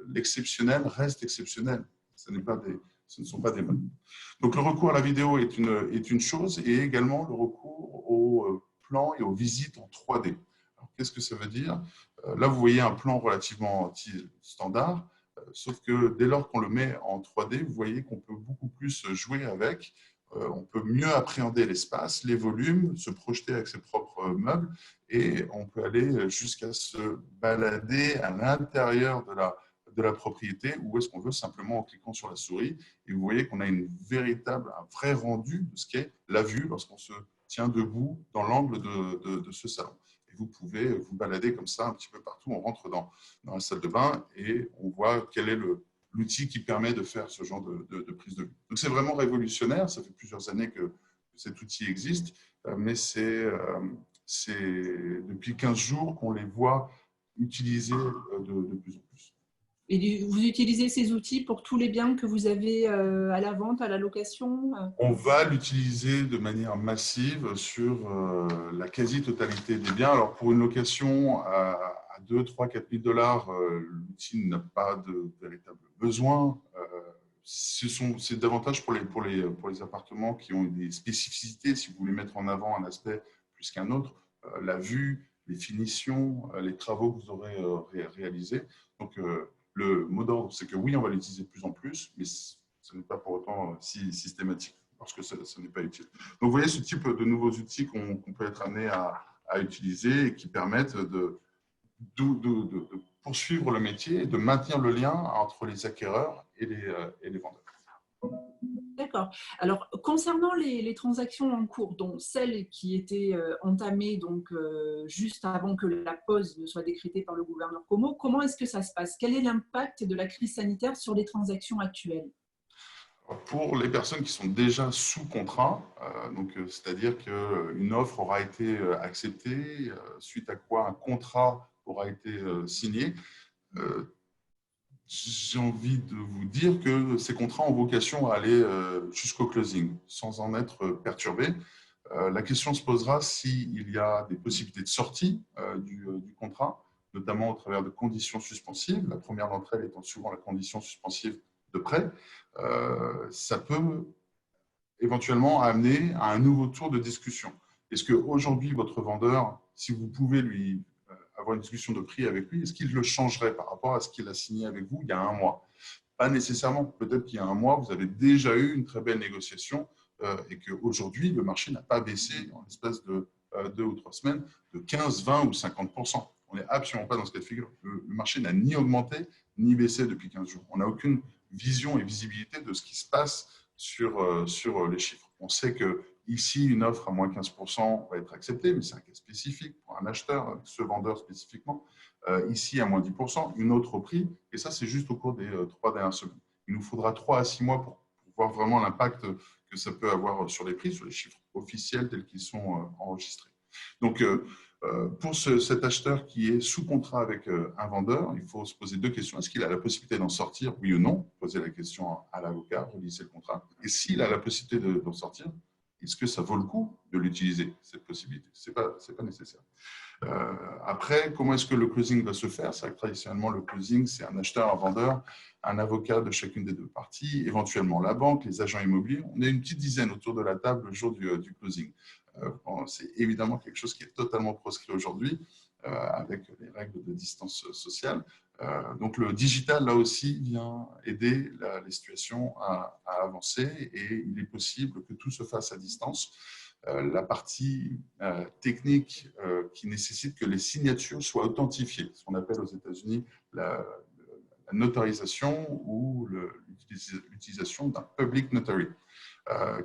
L'exceptionnel reste exceptionnel. Ce ne sont pas des modes. Donc, le recours à la vidéo est une chose et également le recours aux plans et aux visites en 3D. Qu'est-ce que ça veut dire? Là, vous voyez un plan relativement standard, sauf que dès lors qu'on le met en 3D, vous voyez qu'on peut beaucoup plus jouer avec. On peut mieux appréhender l'espace, les volumes, se projeter avec ses propres meubles et on peut aller jusqu'à se balader à l'intérieur de la propriété ou est-ce qu'on veut simplement en cliquant sur la souris. Et vous voyez qu'on a un vrai rendu de ce qu'est la vue lorsqu'on se tient debout dans l'angle de ce salon. Et vous pouvez vous balader comme ça un petit peu partout. On rentre dans la salle de bain et on voit quel est l'outil qui permet de faire ce genre de prise de vue. Donc c'est vraiment révolutionnaire. Ça fait plusieurs années que cet outil existe, mais c'est depuis 15 jours qu'on les voit utilisés de plus en plus. Et vous utilisez ces outils pour tous les biens que vous avez à la vente, à la location? On va l'utiliser de manière massive sur la quasi-totalité des biens. Alors, pour une location à 2, 3, 4 000 $, l'outil n'a pas de véritable besoin. C'est davantage pour les appartements qui ont des spécificités, si vous voulez mettre en avant un aspect plus qu'un autre, la vue, les finitions, les travaux que vous aurez réalisés. Donc, le mot d'ordre, c'est que oui, on va l'utiliser de plus en plus, mais ce n'est pas pour autant si systématique, parce que ce n'est pas utile. Donc, vous voyez ce type de nouveaux outils qu'on peut être amené à utiliser et qui permettent de poursuivre le métier et de maintenir le lien entre les acquéreurs et les vendeurs. D'accord. Alors, concernant les transactions en cours, dont celles qui étaient entamées juste avant que la pause ne soit décrétée par le gouverneur Cuomo, comment est-ce que ça se passe? Quel est l'impact de la crise sanitaire sur les transactions actuelles? Pour les personnes qui sont déjà sous contrat, c'est-à-dire qu'une offre aura été acceptée, suite à quoi un contrat aura été signé, j'ai envie de vous dire que ces contrats ont vocation à aller jusqu'au closing, sans en être perturbés. La question se posera s'il y a des possibilités de sortie du contrat, notamment au travers de conditions suspensives. La première d'entre elles étant souvent la condition suspensive de prêt. Ça peut éventuellement amener à un nouveau tour de discussion. Est-ce qu'aujourd'hui, votre vendeur, si vous pouvez lui avoir une discussion de prix avec lui, est-ce qu'il le changerait par rapport à ce qu'il a signé avec vous il y a un mois? Pas nécessairement. Peut-être qu'il y a un mois, vous avez déjà eu une très belle négociation et qu'aujourd'hui, le marché n'a pas baissé en l'espace de 2 ou 3 semaines de 15, 20 ou 50%. On n'est absolument pas dans ce cas de figure. Le marché n'a ni augmenté ni baissé depuis 15 jours. On n'a aucune vision et visibilité de ce qui se passe sur les chiffres. On sait que ici, une offre à moins 15% va être acceptée, mais c'est un cas spécifique pour un acheteur, ce vendeur spécifiquement. Ici, à moins 10%, une autre au prix. Et ça, c'est juste au cours des 3 dernières semaines. Il nous faudra 3 à 6 mois pour voir vraiment l'impact que ça peut avoir sur les prix, sur les chiffres officiels tels qu'ils sont enregistrés. Donc, pour cet acheteur qui est sous contrat avec un vendeur, il faut se poser 2 questions. Est-ce qu'il a la possibilité d'en sortir, oui ou non? Poser la question à l'avocat, relisser le contrat. Et s'il a la possibilité d'en sortir, est-ce que ça vaut le coup de l'utiliser, cette possibilité? Ce n'est pas nécessaire. Après, comment est-ce que le closing va se faire? C'est vrai que traditionnellement, le closing, c'est un acheteur, un vendeur, un avocat de chacune des 2 parties, éventuellement la banque, les agents immobiliers. On est une petite dizaine autour de la table le jour du closing. C'est évidemment quelque chose qui est totalement proscrit aujourd'hui avec les règles de distance sociale. Donc, le digital, là aussi, vient aider les situations à avancer et il est possible que tout se fasse à distance. La partie technique qui nécessite que les signatures soient authentifiées, ce qu'on appelle aux États-Unis la notarisation ou l'utilisation d'un public notary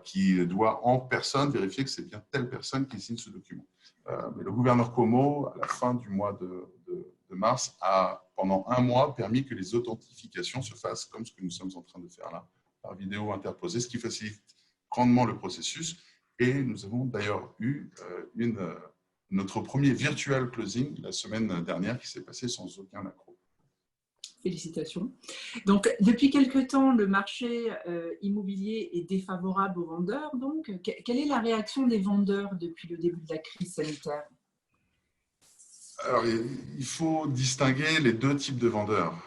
qui doit en personne vérifier que c'est bien telle personne qui signe ce document. Mais le gouverneur Cuomo, à la fin du mois de mars, a pendant un mois permis que les authentifications se fassent comme ce que nous sommes en train de faire là, par vidéo interposée, ce qui facilite grandement le processus. Et nous avons d'ailleurs eu notre premier virtual closing la semaine dernière qui s'est passé sans aucun accroc. Félicitations. Donc, depuis quelque temps, le marché immobilier est défavorable aux vendeurs. Donc, quelle est la réaction des vendeurs depuis le début de la crise sanitaire? Alors, il faut distinguer les deux types de vendeurs.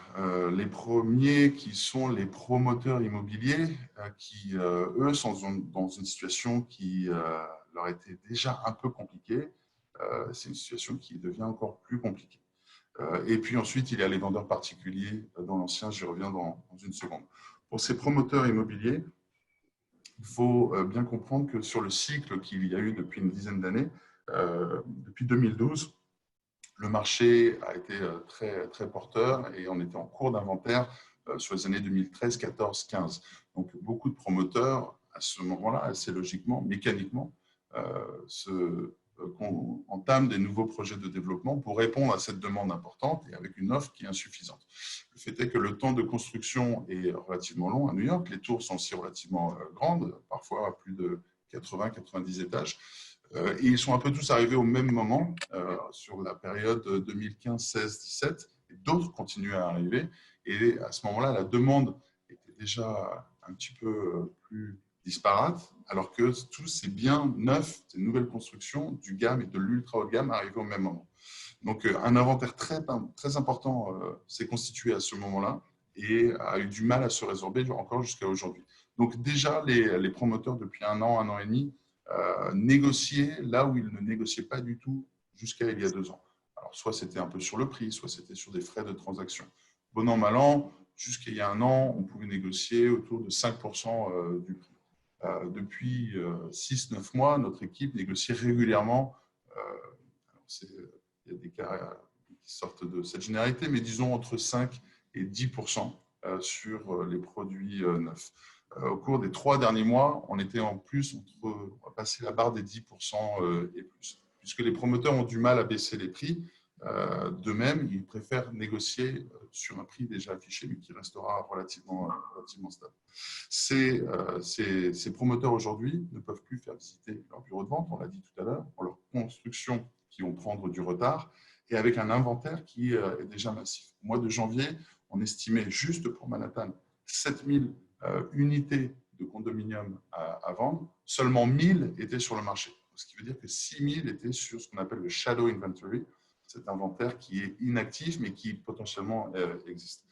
Les premiers qui sont les promoteurs immobiliers qui, eux, sont dans une situation qui leur était déjà un peu compliquée. C'est une situation qui devient encore plus compliquée. Et puis ensuite, il y a les vendeurs particuliers dans l'ancien, j'y reviens dans une seconde. Pour ces promoteurs immobiliers, il faut bien comprendre que sur le cycle qu'il y a eu depuis une dizaine d'années, depuis 2012, le marché a été très, très porteur et on était en cours d'inventaire sur les années 2013, 14, 15. Donc, beaucoup de promoteurs, à ce moment-là, assez logiquement, mécaniquement, entament des nouveaux projets de développement pour répondre à cette demande importante et avec une offre qui est insuffisante. Le fait est que le temps de construction est relativement long à New York. Les tours sont aussi relativement grandes, parfois à plus de 80-90 étages. Et ils sont un peu tous arrivés au même moment sur la période 2015, 16, 17. Et d'autres continuent à arriver. Et à ce moment-là, la demande était déjà un petit peu plus disparate, alors que tous ces biens neufs, ces nouvelles constructions du gamme et de l'ultra haut de gamme arrivaient au même moment. Donc, un inventaire très, très important s'est constitué à ce moment-là et a eu du mal à se résorber encore jusqu'à aujourd'hui. Donc, déjà, les promoteurs, depuis un an et demi, négocier là où ils ne négociaient pas du tout jusqu'à il y a 2 ans. Alors, soit c'était un peu sur le prix, soit c'était sur des frais de transaction. Bon an, mal an, jusqu'à il y a un an, on pouvait négocier autour de 5% du prix. Depuis 6-9 mois, notre équipe négocie régulièrement. Il y a des cas qui sortent de cette généralité, mais disons entre 5 et 10% sur les produits neufs. Au cours des 3 derniers mois, on était en plus, on va passer la barre des 10% et plus. Puisque les promoteurs ont du mal à baisser les prix, d'eux-mêmes, ils préfèrent négocier sur un prix déjà affiché, mais qui restera relativement stable. Ces promoteurs aujourd'hui ne peuvent plus faire visiter leur bureau de vente, on l'a dit tout à l'heure, pour leur construction qui vont prendre du retard, et avec un inventaire qui est déjà massif. Au mois de janvier, on estimait juste pour Manhattan 7000 unités de condominium à vendre, seulement 1000 étaient sur le marché. Ce qui veut dire que 6000 étaient sur ce qu'on appelle le shadow inventory, cet inventaire qui est inactif mais qui potentiellement existe.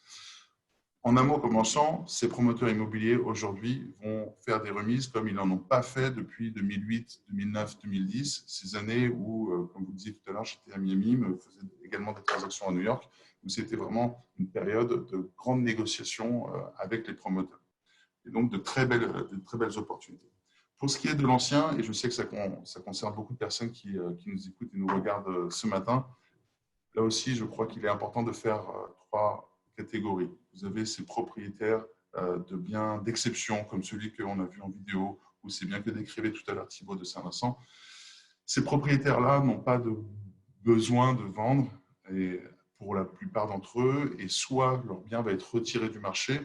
En un mot commençant, ces promoteurs immobiliers aujourd'hui vont faire des remises comme ils n'en ont pas fait depuis 2008, 2009, 2010, ces années où, comme vous le disiez tout à l'heure, j'étais à Miami, me faisais également des transactions à New York, où c'était vraiment une période de grande négociation avec les promoteurs. Et donc de très belles opportunités. Pour ce qui est de l'ancien, et je sais que ça concerne beaucoup de personnes qui nous écoutent et nous regardent ce matin, là aussi, je crois qu'il est important de faire 3 catégories. Vous avez ces propriétaires de biens d'exception, comme celui qu'on a vu en vidéo, ou ces biens que décrivait tout à l'heure Thibaut de Saint-Vincent. Ces propriétaires-là n'ont pas de besoin de vendre, et pour la plupart d'entre eux, et soit leur bien va être retiré du marché,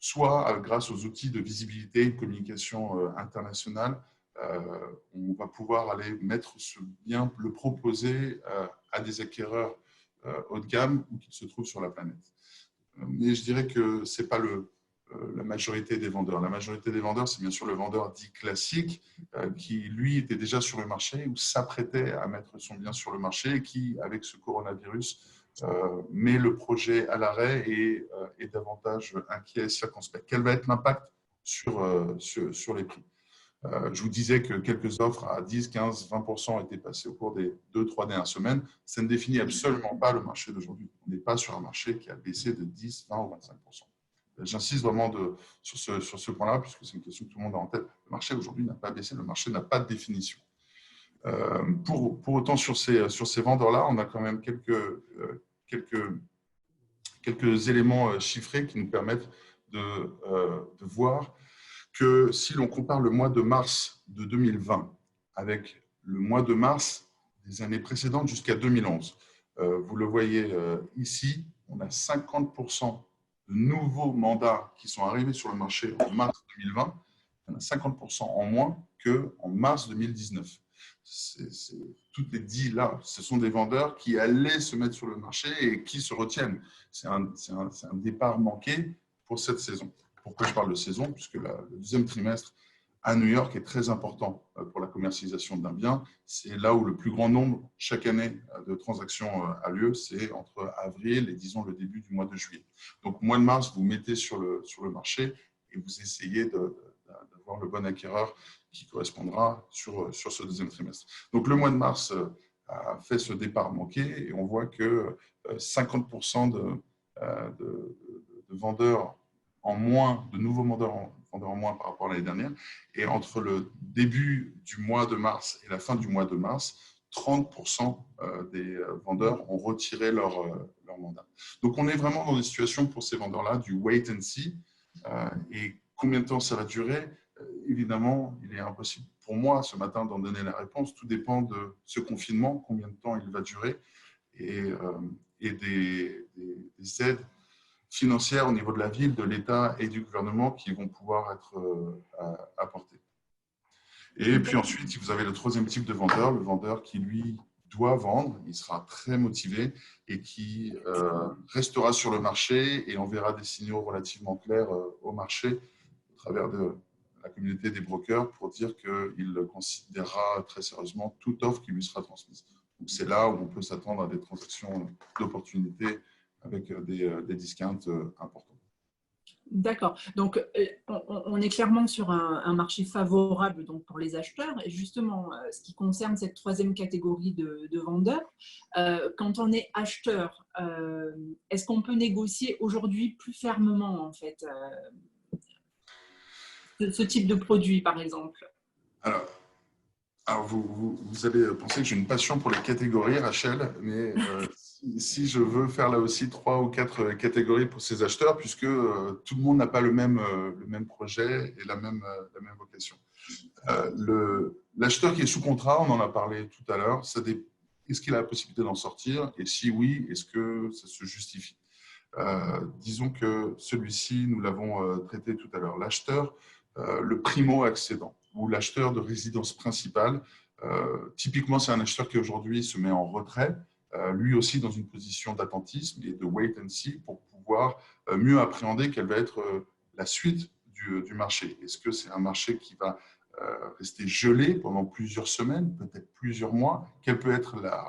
soit grâce aux outils de visibilité et de communication internationale, on va pouvoir aller mettre ce bien, le proposer à des acquéreurs haut de gamme ou qui se trouvent sur la planète. Mais je dirais que ce n'est pas la majorité des vendeurs. La majorité des vendeurs, c'est bien sûr le vendeur dit classique qui, lui, était déjà sur le marché ou s'apprêtait à mettre son bien sur le marché et qui, avec ce coronavirus, met le projet à l'arrêt et est davantage inquiet, circonspect. Quel va être l'impact sur les prix? Je vous disais que quelques offres à 10, 15, 20% étaient passées au cours des 2-3 dernières semaines. Ça ne définit absolument pas le marché d'aujourd'hui. On n'est pas sur un marché qui a baissé de 10, 20 ou 25%. J'insiste vraiment sur ce point-là, puisque c'est une question que tout le monde a en tête. Le marché aujourd'hui n'a pas baissé, le marché n'a pas de définition. Pour autant, sur ces vendeurs-là, on a quand même quelques quelques éléments chiffrés qui nous permettent de voir que si l'on compare le mois de mars de 2020 avec le mois de mars des années précédentes jusqu'à 2011, vous le voyez ici, on a 50% de nouveaux mandats qui sont arrivés sur le marché en mars 2020, on a 50% en moins qu'en mars 2019. Toutes les 10 là, ce sont des vendeurs qui allaient se mettre sur le marché et qui se retiennent. C'est un départ manqué pour cette saison. Pourquoi je parle de saison? Puisque le deuxième trimestre à New York est très important pour la commercialisation d'un bien. C'est là où le plus grand nombre, chaque année, de transactions a lieu. C'est entre avril et, disons, le début du mois de juillet. Donc, au mois de mars, vous mettez sur le marché et vous essayez d'avoir le bon acquéreur qui correspondra sur ce deuxième trimestre. Donc, le mois de mars a fait ce départ manqué et on voit que 50% de vendeurs en moins, de nouveaux vendeurs en moins par rapport à l'année dernière. Et entre le début du mois de mars et la fin du mois de mars, 30% des vendeurs ont retiré leur mandat. Donc, on est vraiment dans des situations pour ces vendeurs-là du wait and see. Et combien de temps ça va durer? Évidemment, il est impossible pour moi ce matin d'en donner la réponse. Tout dépend de ce confinement, combien de temps il va durer et des aides financières au niveau de la ville, de l'État et du gouvernement qui vont pouvoir être apportées. Et puis ensuite, vous avez le troisième type de vendeur, le vendeur qui, lui, doit vendre, il sera très motivé et qui restera sur le marché et enverra des signaux relativement clairs au marché au travers de la communauté des brokers pour dire qu'il considérera très sérieusement toute offre qui lui sera transmise. Donc, c'est là où on peut s'attendre à des transactions d'opportunités avec des discounts importants. D'accord. Donc, on est clairement sur un marché favorable donc, pour les acheteurs. Et justement, ce qui concerne cette troisième catégorie de vendeurs, quand on est acheteur, est-ce qu'on peut négocier aujourd'hui plus fermement, en fait, ce type de produit, par exemple? Alors vous allez penser que j'ai une passion pour les catégories, Rachel, mais si je veux faire là aussi 3 ou 4 catégories pour ces acheteurs, puisque tout le monde n'a pas le même projet et la même vocation. L'acheteur qui est sous contrat, on en a parlé tout à l'heure, est-ce qu'il a la possibilité d'en sortir? Et si oui, est-ce que ça se justifie? Disons que celui-ci, nous l'avons traité tout à l'heure. L'acheteur, le primo-accédant ou l'acheteur de résidence principale, typiquement, c'est un acheteur qui aujourd'hui se met en retrait, lui aussi dans une position d'attentisme et de wait and see pour pouvoir mieux appréhender quelle va être la suite du marché. Est-ce que c'est un marché qui va rester gelé pendant plusieurs semaines, peut-être plusieurs mois? Quelle peut être la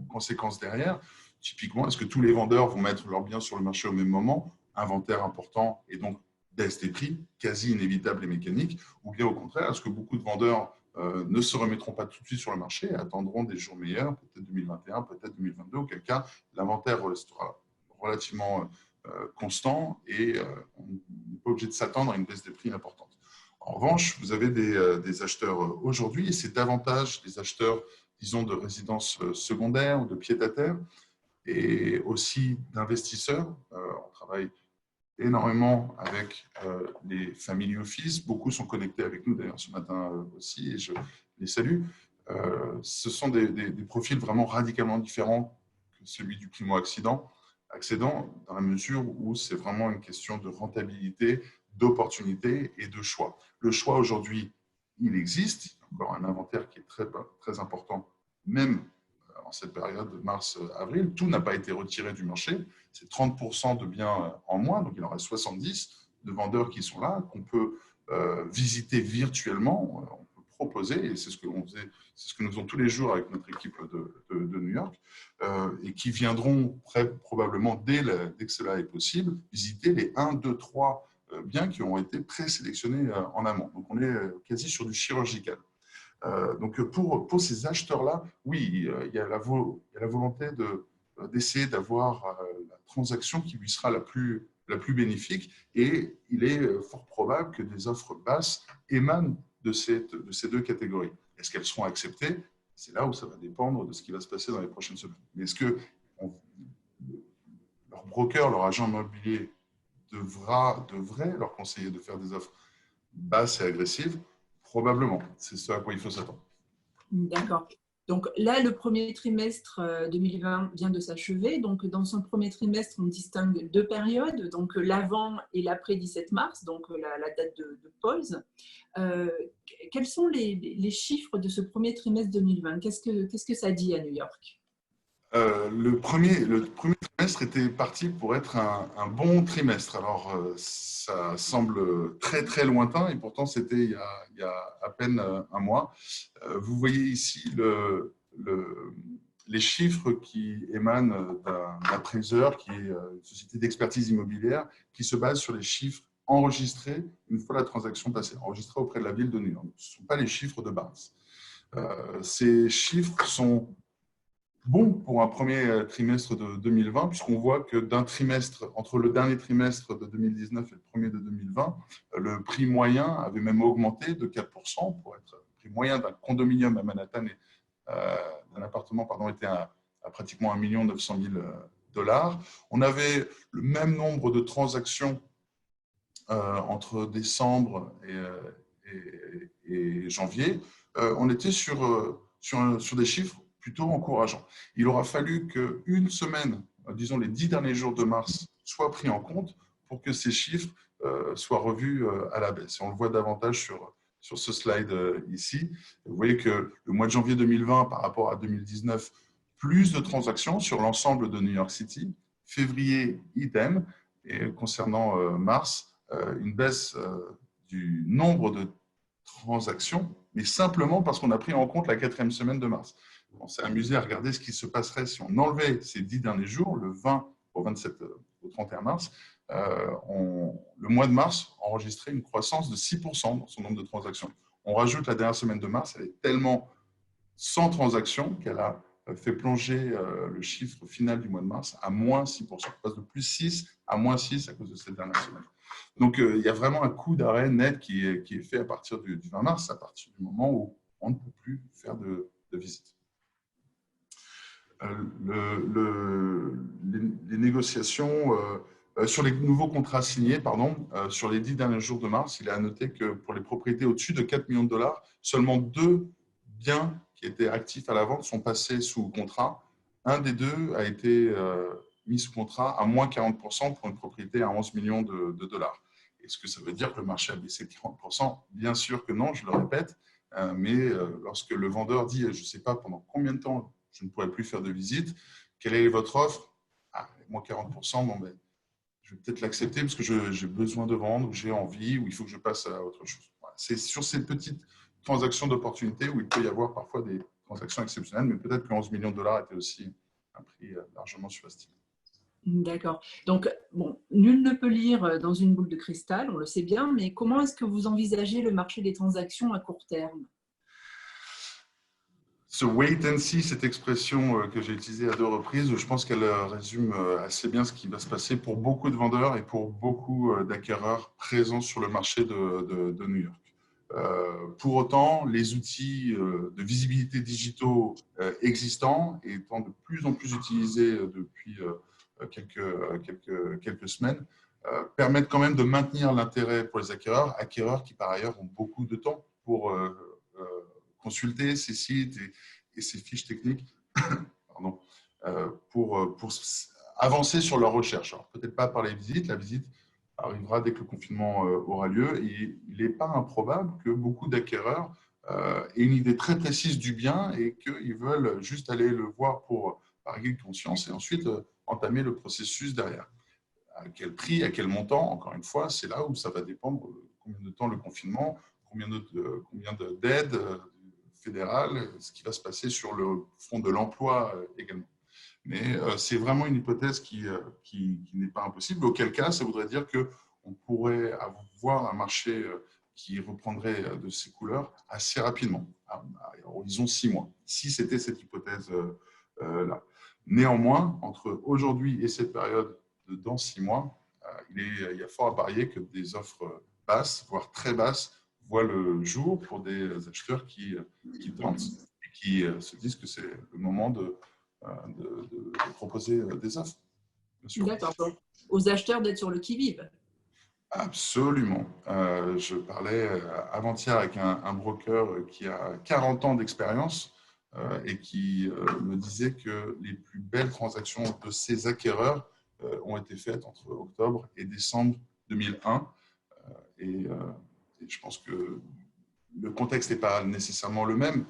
conséquence derrière? Typiquement, est-ce que tous les vendeurs vont mettre leurs biens sur le marché au même moment? Inventaire important et donc baisse des prix, quasi inévitable et mécanique, ou bien au contraire, est-ce que beaucoup de vendeurs ne se remettront pas tout de suite sur le marché et attendront des jours meilleurs, peut-être 2021, peut-être 2022, auquel cas l'inventaire restera relativement constant et on n'est pas obligé de s'attendre à une baisse des prix importante. En revanche, vous avez des acheteurs aujourd'hui, et c'est davantage des acheteurs, disons, de résidences secondaires ou de pied-à-terre, et aussi d'investisseurs. On travaille énormément avec les family office. Beaucoup sont connectés avec nous d'ailleurs ce matin aussi et je les salue. Ce sont des profils vraiment radicalement différents que celui du primo-accédant dans la mesure où c'est vraiment une question de rentabilité, d'opportunité et de choix. Le choix aujourd'hui, il existe. Il y a encore un inventaire qui est très, très important, même en cette période de mars-avril. Tout n'a pas été retiré du marché. C'est 30% de biens en moins, donc il en reste 70 de vendeurs qui sont là, qu'on peut visiter virtuellement, on peut proposer, et c'est ce que nous faisons tous les jours avec notre équipe de New York, et qui viendront probablement, dès que cela est possible, visiter les 1, 2, 3 biens qui ont été présélectionnés en amont. Donc on est quasi sur du chirurgical. Donc pour ces acheteurs-là, oui, il y a la volonté d'essayer d'avoir la transaction qui lui sera la plus bénéfique, et il est fort probable que des offres basses émanent de ces 2 catégories. Est-ce qu'elles seront acceptées? C'est là où ça va dépendre de ce qui va se passer dans les prochaines semaines. Mais est-ce que le leur broker, leur agent immobilier devrait leur conseiller de faire des offres basses et agressives? Probablement. C'est ce à quoi il faut s'attendre. D'accord. Donc là, le premier trimestre 2020 vient de s'achever. Donc dans son premier trimestre, on distingue deux périodes, donc l'avant et l'après 17 mars, donc la date de pause. Quels sont les chiffres de ce premier trimestre 2020? Qu'est-ce que ça dit à New York? Le premier trimestre était parti pour être un bon trimestre. Alors, ça semble très, très lointain et pourtant, c'était il y a à peine un mois. Vous voyez ici les chiffres qui émanent d'un appraiseur qui est une société d'expertise immobilière qui se base sur les chiffres enregistrés une fois la transaction passée, enregistrés auprès de la ville de New York. Ce ne sont pas les chiffres de Barnes. Ces chiffres sont bon pour un premier trimestre de 2020, puisqu'on voit que d'un trimestre, entre le dernier trimestre de 2019 et le premier de 2020, le prix moyen avait même augmenté de 4%, pour être le prix moyen d'un condominium à Manhattan et d'un appartement était à pratiquement 1 900 000 $. On avait le même nombre de transactions entre décembre et janvier. On était sur des chiffres plutôt encourageants. Il aura fallu qu'une semaine, disons les 10 derniers jours de mars, soient pris en compte pour que ces chiffres soient revus à la baisse. Et on le voit davantage sur ce slide ici. Vous voyez que le mois de janvier 2020 par rapport à 2019, plus de transactions sur l'ensemble de New York City. Février, idem. Et concernant mars, une baisse du nombre de transactions, mais simplement parce qu'on a pris en compte la 4e semaine de mars. On s'est amusé à regarder ce qui se passerait si on enlevait ces 10 derniers jours, le 20 au 27 au 31 mars. Le mois de mars enregistrait une croissance de 6% dans son nombre de transactions. On rajoute la dernière semaine de mars, elle est tellement sans transactions qu'elle a fait plonger le chiffre final du mois de mars à moins 6%. On passe de plus 6 à moins 6 à cause de cette dernière semaine. Donc, il y a vraiment un coup d'arrêt net qui est fait à partir du 20 mars, à partir du moment où on ne peut plus faire de visite. Les négociations sur les nouveaux contrats signés, sur les 10 derniers jours de mars, il est à noter que pour les propriétés au-dessus de 4 millions de $, seulement 2 biens qui étaient actifs à la vente sont passés sous contrat. Un des deux a été mis sous contrat à moins 40% pour une propriété à 11 millions de $. Est-ce que ça veut dire que le marché a baissé de 40%? Bien sûr que non, je le répète, mais lorsque le vendeur dit « je ne sais pas pendant combien de temps je ne pourrai plus faire de visite, quelle est votre offre ?» Moins 40%, bon, ben, je vais peut-être l'accepter parce que j'ai besoin de vendre, ou j'ai envie, ou il faut que je passe à autre chose. Voilà. C'est sur ces petites transactions d'opportunité où il peut y avoir parfois des transactions exceptionnelles, mais peut-être que 11 millions de $ était aussi un prix largement surestimé. D'accord. Donc, bon, nul ne peut lire dans une boule de cristal, on le sait bien, mais comment est-ce que vous envisagez le marché des transactions à court terme? Ce wait and see, cette expression que j'ai utilisée à 2 reprises, je pense qu'elle résume assez bien ce qui va se passer pour beaucoup de vendeurs et pour beaucoup d'acquéreurs présents sur le marché de New York. Pour autant, les outils de visibilité digitaux existants et étant de plus en plus utilisés depuis quelques semaines, permettent quand même de maintenir l'intérêt pour les acquéreurs qui par ailleurs ont beaucoup de temps pour consulter ces sites et ces fiches techniques pour avancer sur leur recherche. Alors, peut-être pas par les visites, la visite arrivera dès que le confinement aura lieu et il n'est pas improbable que beaucoup d'acquéreurs aient une idée très précise du bien et qu'ils veulent juste aller le voir par acquis de conscience et ensuite entamer le processus derrière. À quel prix, à quel montant, encore une fois, c'est là où ça va dépendre combien de temps le confinement, combien d'aides fédérales, ce qui va se passer sur le front de l'emploi également. Mais c'est vraiment une hypothèse qui n'est pas impossible, auquel cas ça voudrait dire qu'on pourrait avoir un marché qui reprendrait de ses couleurs assez rapidement, à horizon 6 mois, si c'était cette hypothèse-là. Néanmoins, entre aujourd'hui et cette période de dans 6 mois, il y a fort à parier que des offres basses, voire très basses, voient le jour pour des acheteurs qui tentent et qui se disent que c'est le moment de proposer des offres. bien sûr. D'accord. Donc, aux acheteurs d'être sur le qui-vive. Absolument. Je parlais avant-hier avec un broker qui a 40 ans d'expérience et qui me disait que les plus belles transactions de ces acquéreurs ont été faites entre octobre et décembre 2001. Et je pense que le contexte n'est pas nécessairement le même,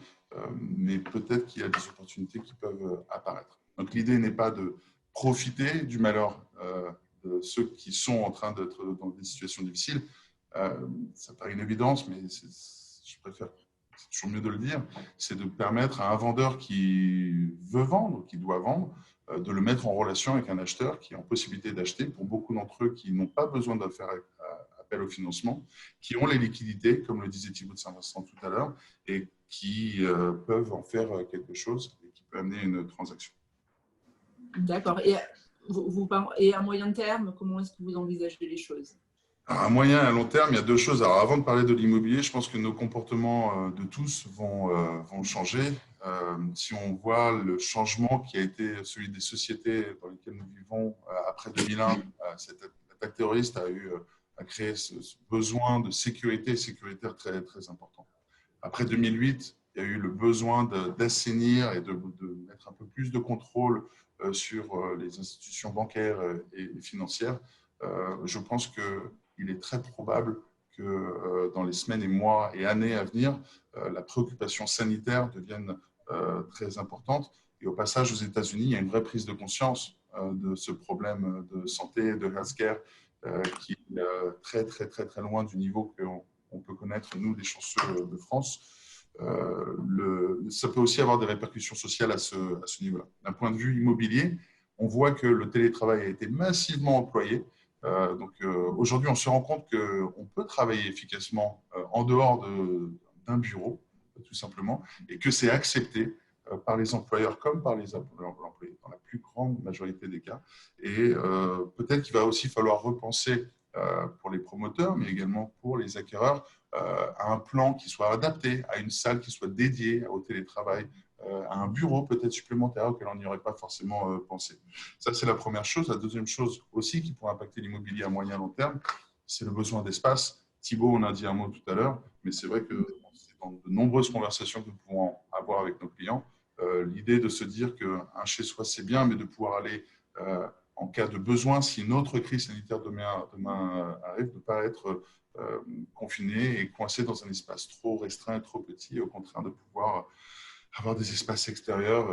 mais peut-être qu'il y a des opportunités qui peuvent apparaître. Donc l'idée n'est pas de profiter du malheur de ceux qui sont en train d'être dans des situations difficiles. Ça paraît une évidence, mais je préfère, c'est toujours mieux de le dire, c'est de permettre à un vendeur qui veut vendre, qui doit vendre, de le mettre en relation avec un acheteur qui est en possibilité d'acheter. Pour beaucoup d'entre eux qui n'ont pas besoin de faire appel au financement, qui ont les liquidités, comme le disait Thibaut de Saint-Vincent tout à l'heure, et qui peuvent en faire quelque chose et qui peut amener une transaction. D'accord. Et à moyen terme, comment est-ce que vous envisagez les choses? Alors, à moyen et à long terme, il y a deux choses. Alors, avant de parler de l'immobilier, je pense que nos comportements de tous vont changer. Si on voit le changement qui a été celui des sociétés dans lesquelles nous vivons après 2001, cette attaque terroriste a créé ce besoin de sécurité sécuritaire très, très important. Après 2008, il y a eu le besoin d'assainir et de mettre un peu plus de contrôle sur les institutions bancaires et financières. Je pense qu'il est très probable que dans les semaines et mois et années à venir, la préoccupation sanitaire devienne très importante. Et au passage, aux États-Unis, il y a une vraie prise de conscience de ce problème de santé, de healthcare, qui est très, très, très, très loin du niveau qu'on peut connaître, nous, des chanceux de France. Ça peut aussi avoir des répercussions sociales à ce niveau-là. D'un point de vue immobilier, on voit que le télétravail a été massivement employé. Aujourd'hui, on se rend compte qu'on peut travailler efficacement en dehors d'un bureau, tout simplement, et que c'est accepté par les employeurs comme par les employés, dans la plus grande majorité des cas. Et peut-être qu'il va aussi falloir repenser pour les promoteurs, mais également pour les acquéreurs, à un plan qui soit adapté, à une salle qui soit dédiée au télétravail, à un bureau peut-être supplémentaire auquel on n'y aurait pas forcément pensé. Ça, c'est la première chose. La deuxième chose aussi qui pourrait impacter l'immobilier à moyen et long terme, c'est le besoin d'espace. Thibaut en a dit un mot tout à l'heure, mais c'est vrai que dans de nombreuses conversations que nous pouvons avoir avec nos clients, l'idée de se dire qu'un chez-soi, c'est bien, mais de pouvoir aller en cas de besoin, si une autre crise sanitaire demain arrive, de ne pas être confiné et coincé dans un espace trop restreint, trop petit, et au contraire de pouvoir avoir des espaces extérieurs,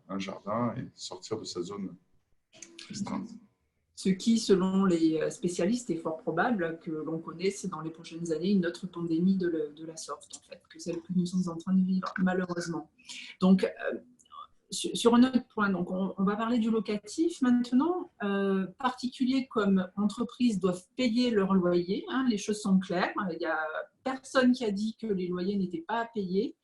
un jardin et sortir de sa zone restreinte. Ce qui, selon les spécialistes, est fort probable que l'on connaisse dans les prochaines années une autre pandémie de la sorte, en fait, que celle que nous sommes en train de vivre, malheureusement. Donc, sur un autre point, donc on va parler du locatif maintenant. Particuliers comme entreprises doivent payer leur loyer, hein, les choses sont claires. Il n'y a personne qui a dit que les loyers n'étaient pas à payer.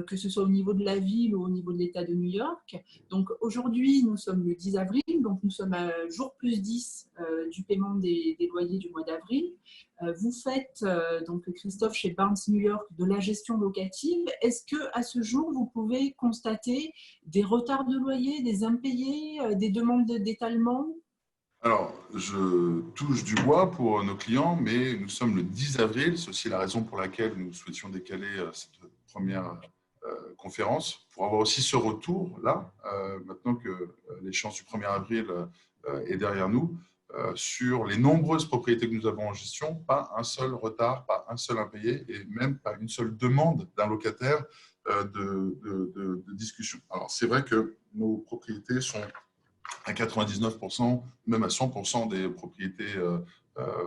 Que ce soit au niveau de la ville ou au niveau de l'État de New York. Donc aujourd'hui, nous sommes le 10 avril, donc nous sommes à jour plus 10 du paiement des loyers du mois d'avril. Vous faites, donc Christophe, chez Barnes New York, de la gestion locative. Est-ce qu'à ce jour, vous pouvez constater des retards de loyer, des impayés, des demandes d'étalement ? Alors, je touche du bois pour nos clients, mais nous sommes le 10 avril. C'est aussi la raison pour laquelle nous souhaitions décaler cette première conférence, pour avoir aussi ce retour-là, maintenant que l'échéance du 1er avril est derrière nous, sur les nombreuses propriétés que nous avons en gestion, pas un seul retard, pas un seul impayé et même pas une seule demande d'un locataire de discussion. Alors, c'est vrai que nos propriétés sont à 99%, même à 100% des propriétés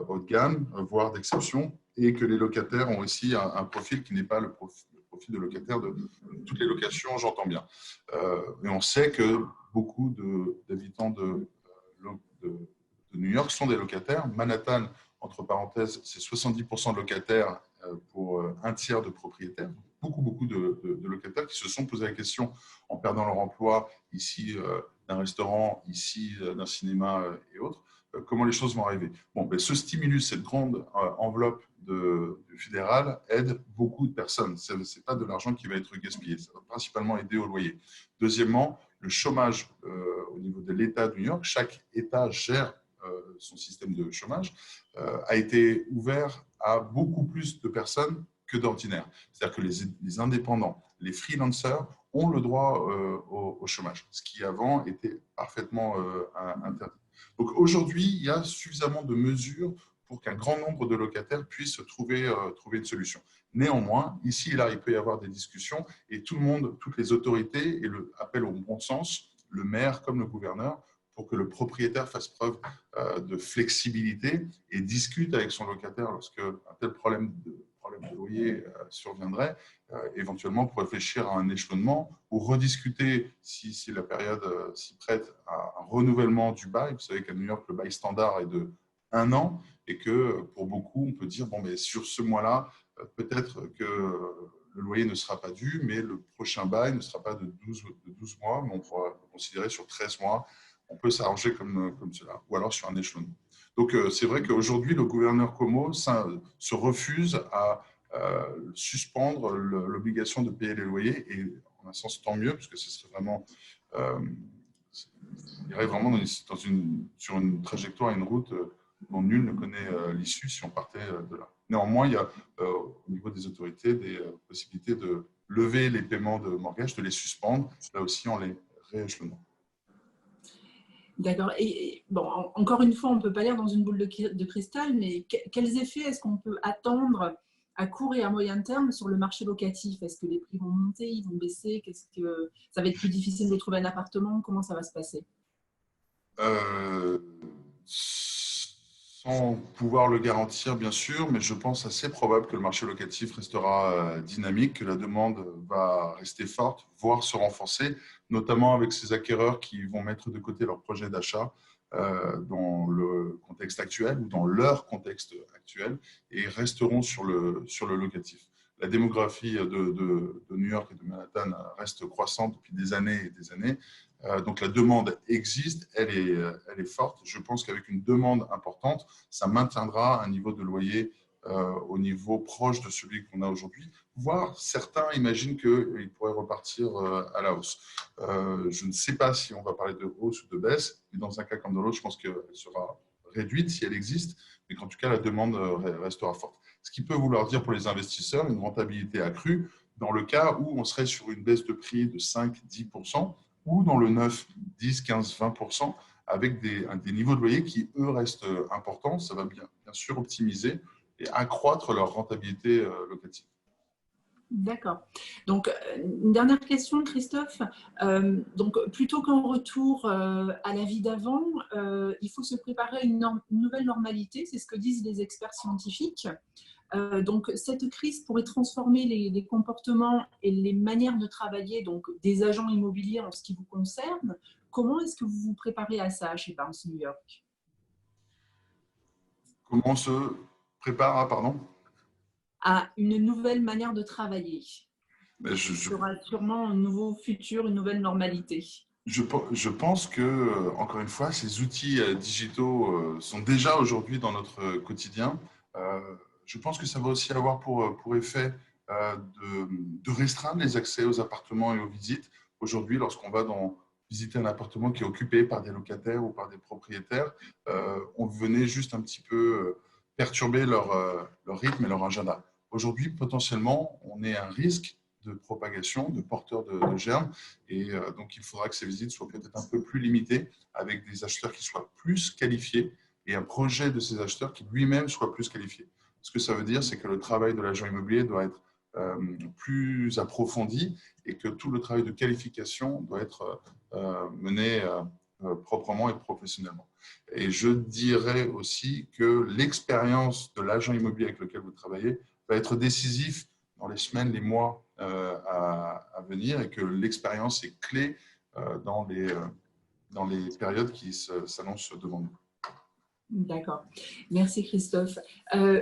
haut de gamme, voire d'exception, et que les locataires ont aussi un profil qui n'est pas le profil de locataire de toutes les locations, j'entends bien. Mais on sait que beaucoup d'habitants de New York sont des locataires. Manhattan, entre parenthèses, c'est 70% de locataires pour un tiers de propriétaires. Beaucoup de locataires qui se sont posé la question en perdant leur emploi ici d'un restaurant, ici d'un cinéma et autres, comment les choses vont arriver. Bon, ben, ce stimulus, cette grande enveloppe du fédéral aide beaucoup de personnes. Ce n'est pas de l'argent qui va être gaspillé. Ça va principalement aider au loyer. Deuxièmement, le chômage au niveau de l'État de New York, chaque État gère son système de chômage, a été ouvert à beaucoup plus de personnes que d'ordinaire. C'est-à-dire que les indépendants, les freelancers ont le droit au chômage, ce qui avant était parfaitement interdit. Donc aujourd'hui, il y a suffisamment de mesures pour qu'un grand nombre de locataires puissent trouver une solution. Néanmoins, ici et là, il peut y avoir des discussions et tout le monde, toutes les autorités et appellent au bon sens, le maire comme le gouverneur, pour que le propriétaire fasse preuve de flexibilité et discute avec son locataire lorsque un tel problème de loyer surviendrait, éventuellement pour réfléchir à un échelonnement ou rediscuter, si la période s'y prête, à un renouvellement du bail. Vous savez qu'à New York, le bail standard est de 1 an et que pour beaucoup, on peut dire, bon, mais sur ce mois-là, peut-être que le loyer ne sera pas dû, mais le prochain bail ne sera pas de 12 mois, mais on pourra le considérer sur 13 mois. On peut s'arranger comme cela, ou alors sur un échelon. Donc, c'est vrai qu'aujourd'hui, le gouverneur Cuomo se refuse à suspendre l'obligation de payer les loyers, et en un sens, tant mieux, parce que ce serait vraiment, il irait vraiment sur une trajectoire, une route dont nul ne connaît l'issue si on partait de là. Néanmoins, il y a au niveau des autorités des possibilités de lever les paiements de mortgage, de les suspendre, là aussi en les rééchelonnant. D'accord. Et bon, encore une fois, on ne peut pas lire dans une boule de cristal, mais quels effets est-ce qu'on peut attendre à court et à moyen terme sur le marché locatif? Est-ce que les prix vont monter, ils vont baisser? Qu'est-ce que ça va être plus difficile de trouver un appartement? Comment ça va se passer? Sans pouvoir le garantir, bien sûr, mais je pense assez probable que le marché locatif restera dynamique, que la demande va rester forte, voire se renforcer, notamment avec ces acquéreurs qui vont mettre de côté leur projet d'achat dans le contexte actuel ou dans leur contexte actuel et resteront sur le locatif. La démographie de New York et de Manhattan reste croissante depuis des années et des années. Donc la demande existe, elle est forte. Je pense qu'avec une demande importante, ça maintiendra un niveau de loyer au niveau proche de celui qu'on a aujourd'hui, voire certains imaginent qu'il pourrait repartir à la hausse. Je ne sais pas si on va parler de hausse ou de baisse, mais dans un cas comme dans l'autre, je pense qu'elle sera réduite si elle existe, mais qu'en tout cas la demande restera forte. Ce qui peut vouloir dire pour les investisseurs une rentabilité accrue dans le cas où on serait sur une baisse de prix de 5-10%, ou dans le 9, 10, 15, 20%, avec des niveaux de loyer qui, eux, restent importants. Ça va bien sûr optimiser et accroître leur rentabilité locative. D'accord. Donc, une dernière question, Christophe. Donc, plutôt qu'un retour à la vie d'avant, il faut se préparer à une nouvelle normalité, c'est ce que disent les experts scientifiques. Donc, cette crise pourrait transformer les comportements et les manières de travailler donc, des agents immobiliers en ce qui vous concerne. Comment est-ce que vous vous préparez à ça chez Barnes New York? Comment on se prépare à une nouvelle manière de travailler? Il sera sûrement un nouveau futur, une nouvelle normalité. Je pense que, encore une fois, ces outils digitaux sont déjà aujourd'hui dans notre quotidien. Je pense que ça va aussi avoir pour effet de restreindre les accès aux appartements et aux visites. Aujourd'hui, lorsqu'on va visiter un appartement qui est occupé par des locataires ou par des propriétaires, on venait juste un petit peu perturber leur rythme et leur agenda. Aujourd'hui, potentiellement, on est à un risque de propagation, de porteurs de germes. Et donc, il faudra que ces visites soient peut-être un peu plus limitées, avec des acheteurs qui soient plus qualifiés et un projet de ces acheteurs qui lui-même soit plus qualifié. Ce que ça veut dire, c'est que le travail de l'agent immobilier doit être plus approfondi et que tout le travail de qualification doit être mené proprement et professionnellement. Et je dirais aussi que l'expérience de l'agent immobilier avec lequel vous travaillez va être décisif dans les semaines, les mois à venir, et que l'expérience est clé dans les périodes qui s'annoncent devant nous. D'accord. Merci Christophe.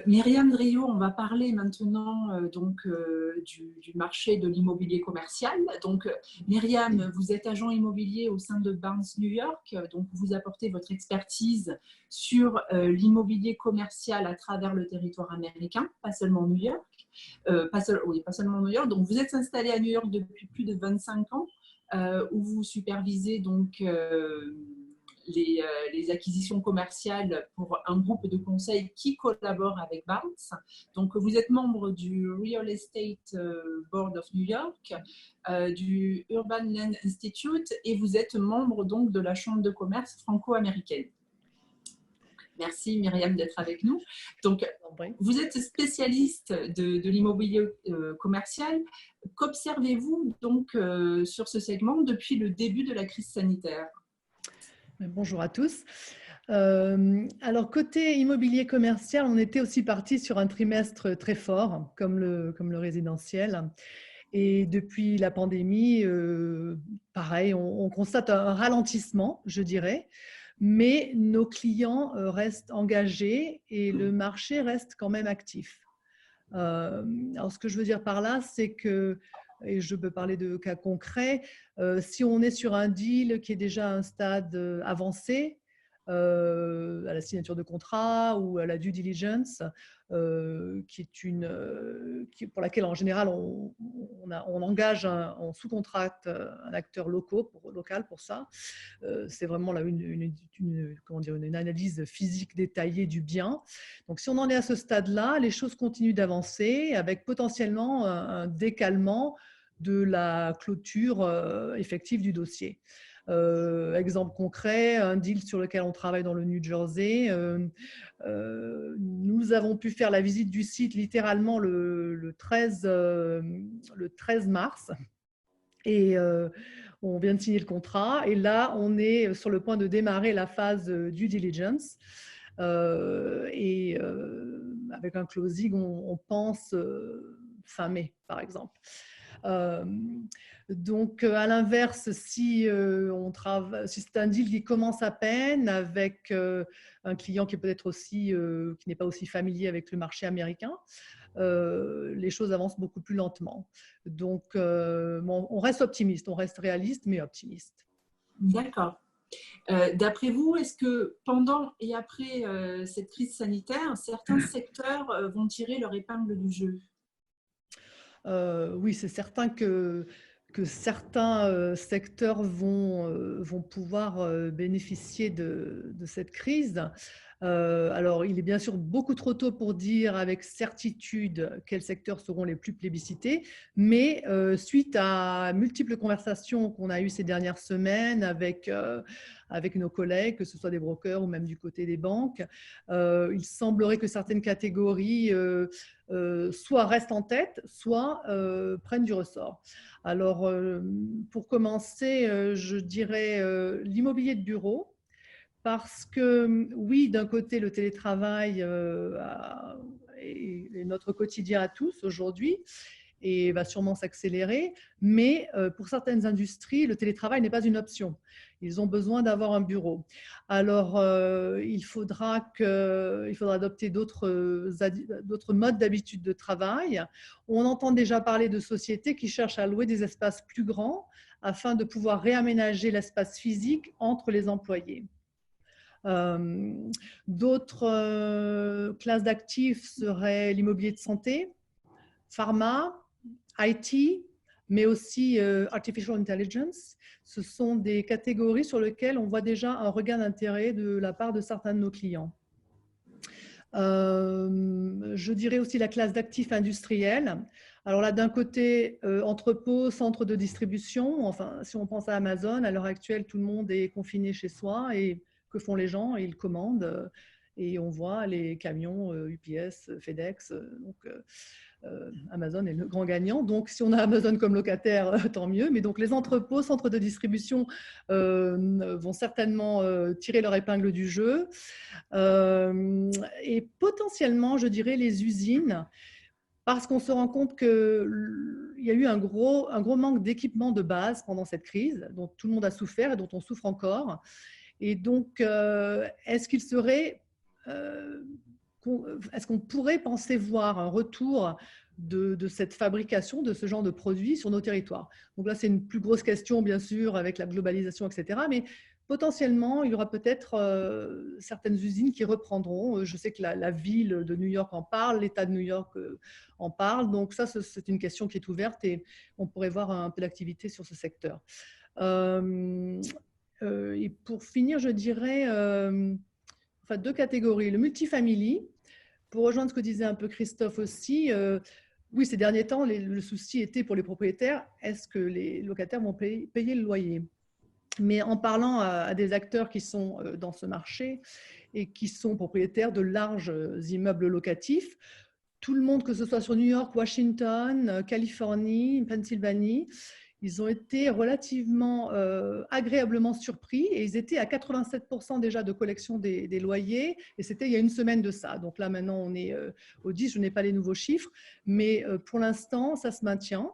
Myriam Driot, on va parler maintenant du marché de l'immobilier commercial. Donc, Myriam, vous êtes agent immobilier au sein de Barnes New York. Donc, vous apportez votre expertise sur l'immobilier commercial à travers le territoire américain, pas seulement New York. Pas seulement New York. Donc, vous êtes installé à New York depuis plus de 25 ans. où vous supervisez donc les acquisitions commerciales pour un groupe de conseil qui collabore avec Barnes. Donc, vous êtes membre du Real Estate Board of New York, du Urban Land Institute, et vous êtes membre donc de la Chambre de commerce franco-américaine. Merci Myriam d'être avec nous. Donc, vous êtes spécialiste de l'immobilier commercial. Qu'observez-vous donc sur ce segment depuis le début de la crise sanitaire ? Bonjour à tous. Alors, côté immobilier commercial, on était aussi parti sur un trimestre très fort, comme le résidentiel. Et depuis la pandémie, pareil, on constate un ralentissement, je dirais, mais nos clients restent engagés et le marché reste quand même actif. Alors, ce que je veux dire par là, c'est que, et je peux parler de cas concrets, si on est sur un deal qui est déjà à un stade avancé, à la signature de contrat ou à la due diligence, pour laquelle en général on engage, on sous-contracte un acteur local pour ça. C'est vraiment là une analyse physique détaillée du bien. Donc si on en est à ce stade-là, les choses continuent d'avancer avec potentiellement un décalement de la clôture effective du dossier. Exemple concret, un deal sur lequel on travaille dans le New Jersey. Nous avons pu faire la visite du site littéralement le 13 mars et on vient de signer le contrat et là on est sur le point de démarrer la phase due diligence avec un closing on pense fin mai par exemple. Donc, à l'inverse, si c'est un deal qui commence à peine avec un client qui est peut-être aussi qui n'est pas aussi familier avec le marché américain, les choses avancent beaucoup plus lentement. Donc, on reste optimiste, on reste réaliste, mais optimiste. D'accord. D'après vous, est-ce que pendant et après cette crise sanitaire, certains secteurs vont tirer leur épingle du jeu ? Oui, c'est certain que certains secteurs vont pouvoir bénéficier de cette crise. Alors, il est bien sûr beaucoup trop tôt pour dire avec certitude quels secteurs seront les plus plébiscités, mais suite à multiples conversations qu'on a eues ces dernières semaines avec nos collègues, que ce soit des brokers ou même du côté des banques, il semblerait que certaines catégories soit restent en tête, soit prennent du ressort. Alors, pour commencer, je dirais l'immobilier de bureau, parce que oui, d'un côté, le télétravail est notre quotidien à tous aujourd'hui et va sûrement s'accélérer, mais pour certaines industries, le télétravail n'est pas une option. Ils ont besoin d'avoir un bureau. Alors, il faudra adopter d'autres modes d'habitude de travail. On entend déjà parler de sociétés qui cherchent à louer des espaces plus grands afin de pouvoir réaménager l'espace physique entre les employés. D'autres classes d'actifs seraient l'immobilier de santé, pharma, IT, mais aussi Artificial Intelligence. Ce sont des catégories sur lesquelles on voit déjà un regain d'intérêt de la part de certains de nos clients. Je dirais aussi la classe d'actifs industriels. Alors là, d'un côté, entrepôt, centre de distribution. Enfin, si on pense à Amazon, à l'heure actuelle, tout le monde est confiné chez soi et que font les gens? Ils commandent et on voit les camions UPS, FedEx. Donc, Amazon est le grand gagnant. Donc, si on a Amazon comme locataire, tant mieux. Mais donc, les entrepôts, centres de distribution vont certainement tirer leur épingle du jeu. Et potentiellement, je dirais, les usines, parce qu'on se rend compte qu'il y a eu un gros manque d'équipement de base pendant cette crise, dont tout le monde a souffert et dont on souffre encore. Et donc, est-ce qu'on pourrait penser voir un retour de cette fabrication de ce genre de produits sur nos territoires? Donc là, c'est une plus grosse question, bien sûr, avec la globalisation, etc. Mais potentiellement, il y aura peut-être certaines usines qui reprendront. Je sais que la ville de New York en parle, l'État de New York en parle. Donc ça, c'est une question qui est ouverte et on pourrait voir un peu d'activité sur ce secteur. Et pour finir, je dirais enfin, 2 catégories. Le multifamily, pour rejoindre ce que disait un peu Christophe aussi, oui, ces derniers temps, le souci était pour les propriétaires, est-ce que les locataires vont payer le loyer? Mais en parlant à des acteurs qui sont dans ce marché et qui sont propriétaires de larges immeubles locatifs, tout le monde, que ce soit sur New York, Washington, Californie, Pennsylvanie, ils ont été relativement agréablement surpris et ils étaient à 87% déjà de collection des loyers et c'était il y a une semaine de ça. Donc là, maintenant, on est au 10, je n'ai pas les nouveaux chiffres, mais pour l'instant, ça se maintient.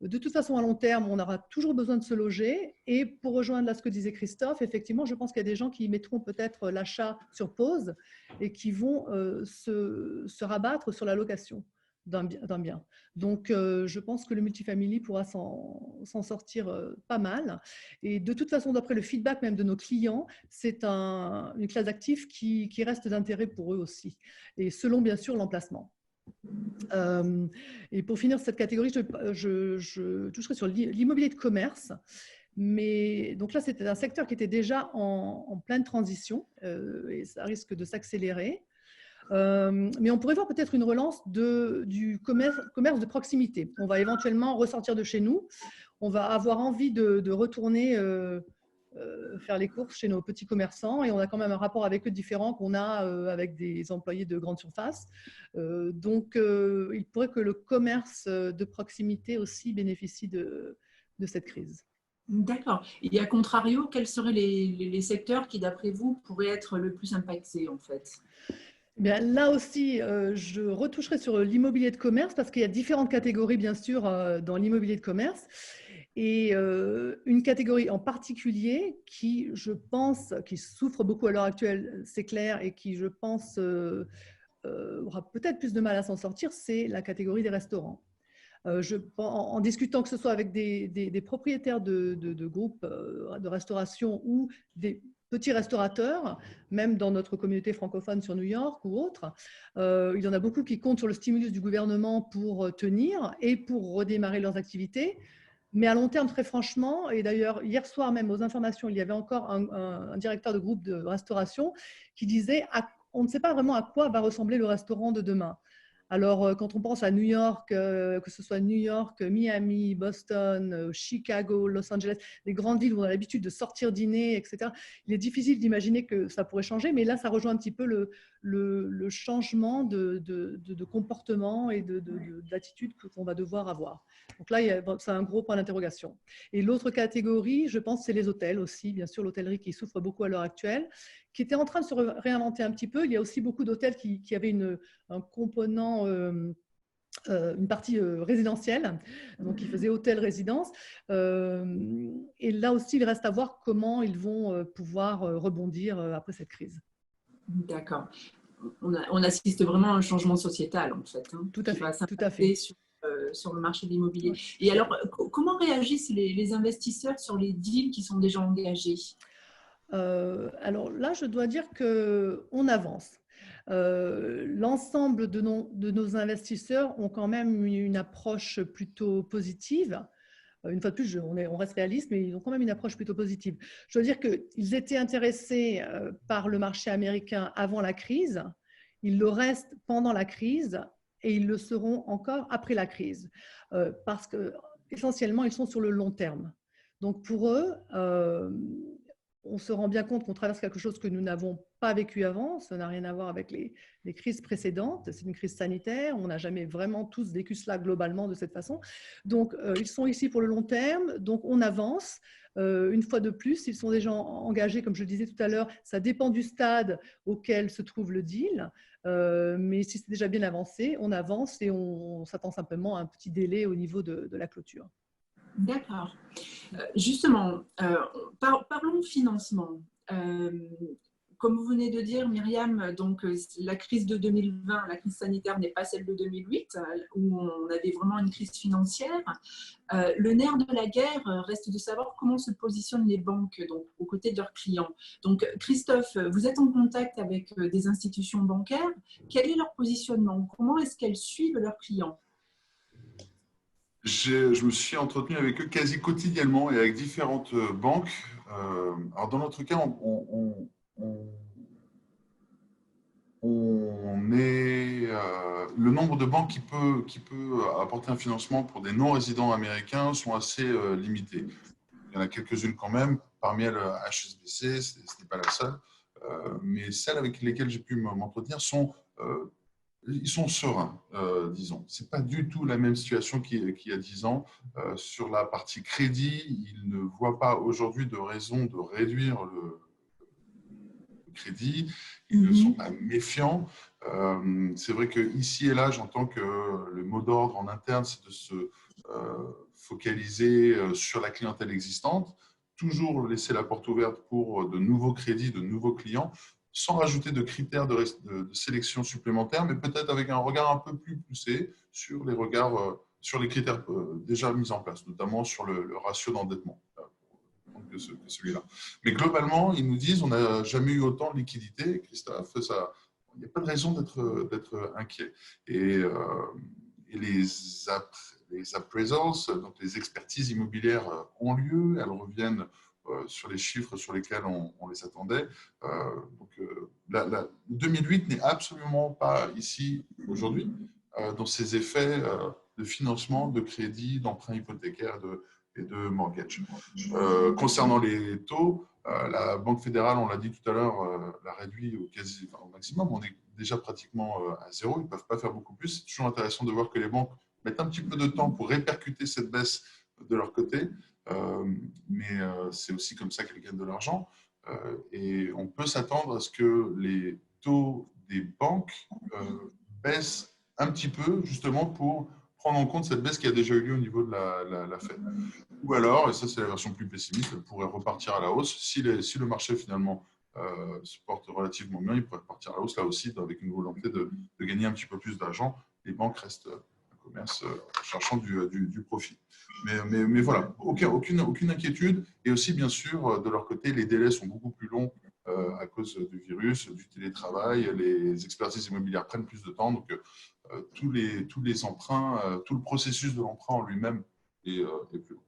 De toute façon, à long terme, on aura toujours besoin de se loger. Et pour rejoindre là ce que disait Christophe, effectivement, je pense qu'il y a des gens qui mettront peut-être l'achat sur pause et qui vont se rabattre sur la location d'un bien. Donc, je pense que le multifamily pourra s'en sortir pas mal. Et de toute façon, d'après le feedback même de nos clients, c'est une classe d'actifs qui reste d'intérêt pour eux aussi. Et selon, bien sûr, l'emplacement. Et pour finir cette catégorie, je toucherai sur l'immobilier de commerce. Mais donc là, c'était un secteur qui était déjà en pleine transition et ça risque de s'accélérer. Mais on pourrait voir peut-être une relance du commerce de proximité. On va éventuellement ressortir de chez nous. On va avoir envie de retourner faire les courses chez nos petits commerçants et on a quand même un rapport avec eux différent qu'on a avec des employés de grande surface. Donc, il pourrait que le commerce de proximité aussi bénéficie de cette crise. D'accord. Et à contrario, quels seraient les secteurs qui, d'après vous, pourraient être le plus impactés en fait? Bien, là aussi, je retoucherai sur l'immobilier de commerce parce qu'il y a différentes catégories, bien sûr, dans l'immobilier de commerce. Et une catégorie en particulier qui, je pense, qui souffre beaucoup à l'heure actuelle, c'est clair, et qui, je pense, aura peut-être plus de mal à s'en sortir, c'est la catégorie des restaurants. En discutant que ce soit avec des propriétaires de groupes de restauration ou des petits restaurateurs, même dans notre communauté francophone sur New York ou autre, il y en a beaucoup qui comptent sur le stimulus du gouvernement pour tenir et pour redémarrer leurs activités. Mais à long terme, très franchement, et d'ailleurs, hier soir même aux informations, il y avait encore un directeur de groupe de restauration qui disait on ne sait pas vraiment à quoi va ressembler le restaurant de demain. Alors, quand on pense à New York, que ce soit New York, Miami, Boston, Chicago, Los Angeles, des grandes villes où on a l'habitude de sortir dîner, etc., il est difficile d'imaginer que ça pourrait changer, mais là, ça rejoint un petit peu le changement de comportement et d'attitude qu'on va devoir avoir. Donc là, c'est un gros point d'interrogation. Et l'autre catégorie, je pense, c'est les hôtels aussi, bien sûr, l'hôtellerie qui souffre beaucoup à l'heure actuelle, qui était en train de se réinventer un petit peu. Il y a aussi beaucoup d'hôtels qui avaient un component, une partie résidentielle, donc qui faisait hôtel-résidence. Et là aussi, il reste à voir comment ils vont pouvoir rebondir après cette crise. D'accord. On assiste vraiment à un changement sociétal, en fait. Hein, tout à fait. Sur le marché de l'immobilier. Ouais. Et alors, comment réagissent les investisseurs sur les deals qui sont déjà engagés? Alors là, je dois dire qu'on avance. L'ensemble de nos investisseurs ont quand même une approche plutôt positive. Une fois de plus, on reste réaliste, mais ils ont quand même une approche plutôt positive. Je veux dire qu'ils étaient intéressés par le marché américain avant la crise, ils le restent pendant la crise et ils le seront encore après la crise, parce qu'essentiellement, ils sont sur le long terme. Donc pour eux, on se rend bien compte qu'on traverse quelque chose que nous n'avons pas vécu avant. Ça n'a rien à voir avec les crises précédentes. C'est une crise sanitaire. On n'a jamais vraiment tous vécu cela globalement de cette façon. Donc, ils sont ici pour le long terme. Donc, on avance. Une fois de plus, ils sont déjà engagés, comme je le disais tout à l'heure. Ça dépend du stade auquel se trouve le deal. Mais si c'est déjà bien avancé, on avance et on s'attend simplement à un petit délai au niveau de la clôture. D'accord. Justement, parlons financement. Comme vous venez de dire, Myriam, donc, la crise de 2020, la crise sanitaire n'est pas celle de 2008, où on avait vraiment une crise financière. Le nerf de la guerre reste de savoir comment se positionnent les banques donc, aux côtés de leurs clients. Donc, Christophe, vous êtes en contact avec des institutions bancaires. Quel est leur positionnement? Comment est-ce qu'elles suivent leurs clients? Je me suis entretenu avec eux quasi quotidiennement et avec différentes banques. Alors dans notre cas, on est le nombre de banques qui peut apporter un financement pour des non-résidents américains sont assez limités. Il y en a quelques-unes quand même, parmi elles HSBC, ce n'est pas la seule, mais celles avec lesquelles j'ai pu m'entretenir ils sont sereins, disons. Ce n'est pas du tout la même situation qu'il y a 10 ans. Sur la partie crédit, ils ne voient pas aujourd'hui de raison de réduire le crédit. Ils ne sont pas méfiants. C'est vrai qu'ici et là, j'entends que le mot d'ordre en interne, c'est de se focaliser sur la clientèle existante, toujours laisser la porte ouverte pour de nouveaux crédits, de nouveaux clients, sans rajouter de critères de sélection supplémentaires, mais peut-être avec un regard un peu plus poussé sur les critères déjà mis en place, notamment sur le ratio d'endettement que celui-là. Mais globalement, ils nous disent on n'a jamais eu autant de liquidité, Christophe, il n'y a pas de raison d'être inquiet. Et les appraisals, donc les expertises immobilières ont lieu, elles reviennent sur les chiffres sur lesquels on les attendait. Donc, 2008 n'est absolument pas ici aujourd'hui dans ses effets de financement, de crédit, d'emprunt hypothécaire et de mortgage. Concernant les taux, la Banque fédérale, on l'a dit tout à l'heure, l'a réduit au maximum. On est déjà pratiquement à zéro. Ils ne peuvent pas faire beaucoup plus. C'est toujours intéressant de voir que les banques mettent un petit peu de temps pour répercuter cette baisse de leur côté. Mais c'est aussi comme ça qu'elles gagnent de l'argent. Et on peut s'attendre à ce que les taux des banques baissent un petit peu, justement pour prendre en compte cette baisse qui a déjà eu lieu au niveau de la Fed. Ou alors, et ça c'est la version plus pessimiste, elle pourrait repartir à la hausse. Si le marché finalement se porte relativement bien, il pourrait repartir à la hausse là aussi avec une volonté de gagner un petit peu plus d'argent. Les banques restent un commerce cherchant du profit. Mais voilà, aucune inquiétude. Et aussi, bien sûr, de leur côté, les délais sont beaucoup plus longs à cause du virus, du télétravail. Les expertises immobilières prennent plus de temps. Donc, tous les emprunts, tout le processus de l'emprunt en lui-même est plus long.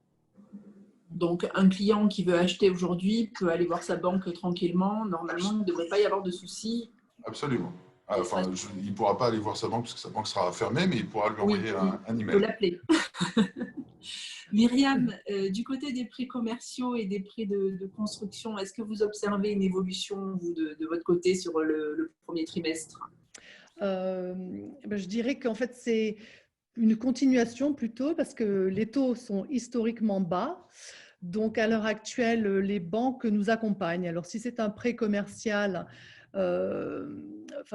Donc, un client qui veut acheter aujourd'hui peut aller voir sa banque tranquillement. Normalement, il ne devrait pas y avoir de soucis. Absolument. Enfin, il ne pourra pas aller voir sa banque parce que sa banque sera fermée, mais il pourra lui envoyer un email. Il peut l'appeler. Myriam, du côté des prix commerciaux et des prix de construction, est-ce que vous observez une évolution, vous, de votre côté, sur le premier trimestre? Je dirais qu'en fait, c'est une continuation plutôt parce que les taux sont historiquement bas. Donc, à l'heure actuelle, les banques nous accompagnent. Alors, si c'est un prêt commercial,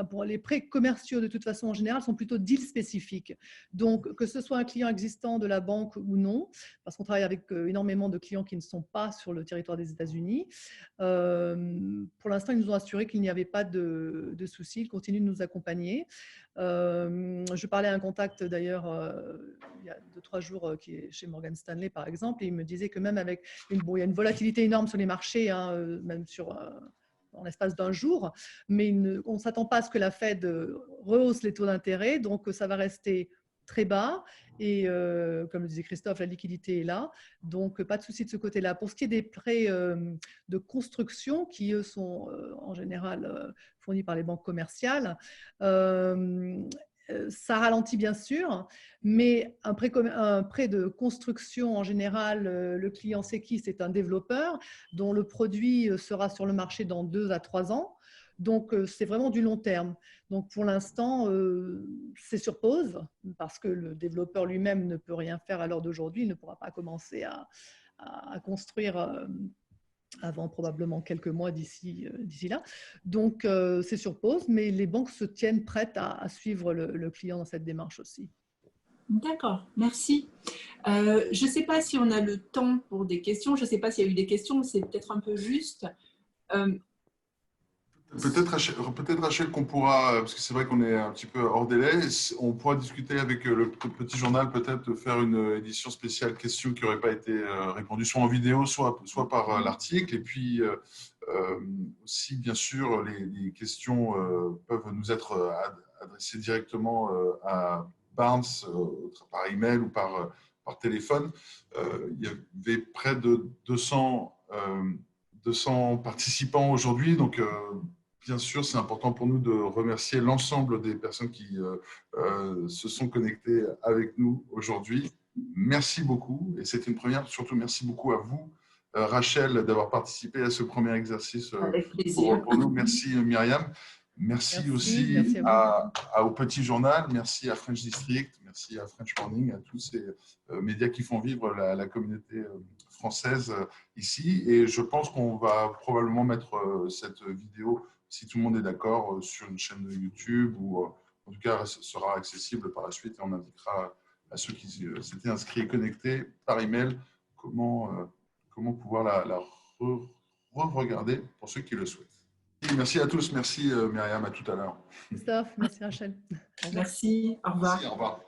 pour les prêts commerciaux, de toute façon, en général, sont plutôt deal spécifiques. Donc, que ce soit un client existant de la banque ou non, parce qu'on travaille avec énormément de clients qui ne sont pas sur le territoire des États-Unis, pour l'instant, ils nous ont assuré qu'il n'y avait pas de soucis. Ils continuent de nous accompagner. Je parlais à un contact d'ailleurs il y a 2-3 jours qui est chez Morgan Stanley par exemple, et il me disait que même avec il y a une volatilité énorme sur les marchés, même en l'espace d'un jour, mais on ne s'attend pas à ce que la Fed rehausse les taux d'intérêt, donc ça va rester très bas et comme le disait Christophe, la liquidité est là, donc pas de souci de ce côté-là. Pour ce qui est des prêts de construction qui eux sont en général fournis par les banques commerciales, ça ralentit bien sûr, mais un prêt de construction en général, le client c'est qui? C'est un développeur dont le produit sera sur le marché dans 2 à 3 ans. Donc, c'est vraiment du long terme. Donc, pour l'instant, c'est sur pause parce que le développeur lui-même ne peut rien faire à l'heure d'aujourd'hui. Il ne pourra pas commencer à construire avant probablement quelques mois d'ici là. Donc, c'est sur pause, mais les banques se tiennent prêtes à suivre le client dans cette démarche aussi. D'accord, merci. Je ne sais pas si on a le temps pour des questions. Je ne sais pas s'il y a eu des questions, c'est peut-être un peu juste. Peut-être Rachel, qu'on pourra, parce que c'est vrai qu'on est un petit peu hors délai, on pourra discuter avec le petit journal, peut-être faire une édition spéciale questions qui n'auraient pas été répondues, soit en vidéo, soit par l'article. Et puis aussi, bien sûr, les questions peuvent nous être adressées directement à Barnes par email ou par par téléphone. Il y avait près de 200 participants aujourd'hui. Donc, bien sûr, c'est important pour nous de remercier l'ensemble des personnes qui se sont connectées avec nous aujourd'hui. Merci beaucoup. Et c'est une première. Surtout, merci beaucoup à vous, Rachel, d'avoir participé à ce premier exercice avec plaisir. pour nous. Merci, Myriam. Merci aussi au Petit Journal. Merci à French District. Merci à French Morning, à tous ces médias qui font vivre la communauté française ici. Et je pense qu'on va probablement mettre cette vidéo, si tout le monde est d'accord, sur une chaîne de YouTube ou en tout cas sera accessible par la suite. Et on indiquera à ceux qui s'étaient inscrits et connectés par email comment pouvoir la re-regarder pour ceux qui le souhaitent. Merci à tous. Merci Myriam. À tout à l'heure. Christophe, merci Rachel. Merci. Au revoir. Merci, au revoir.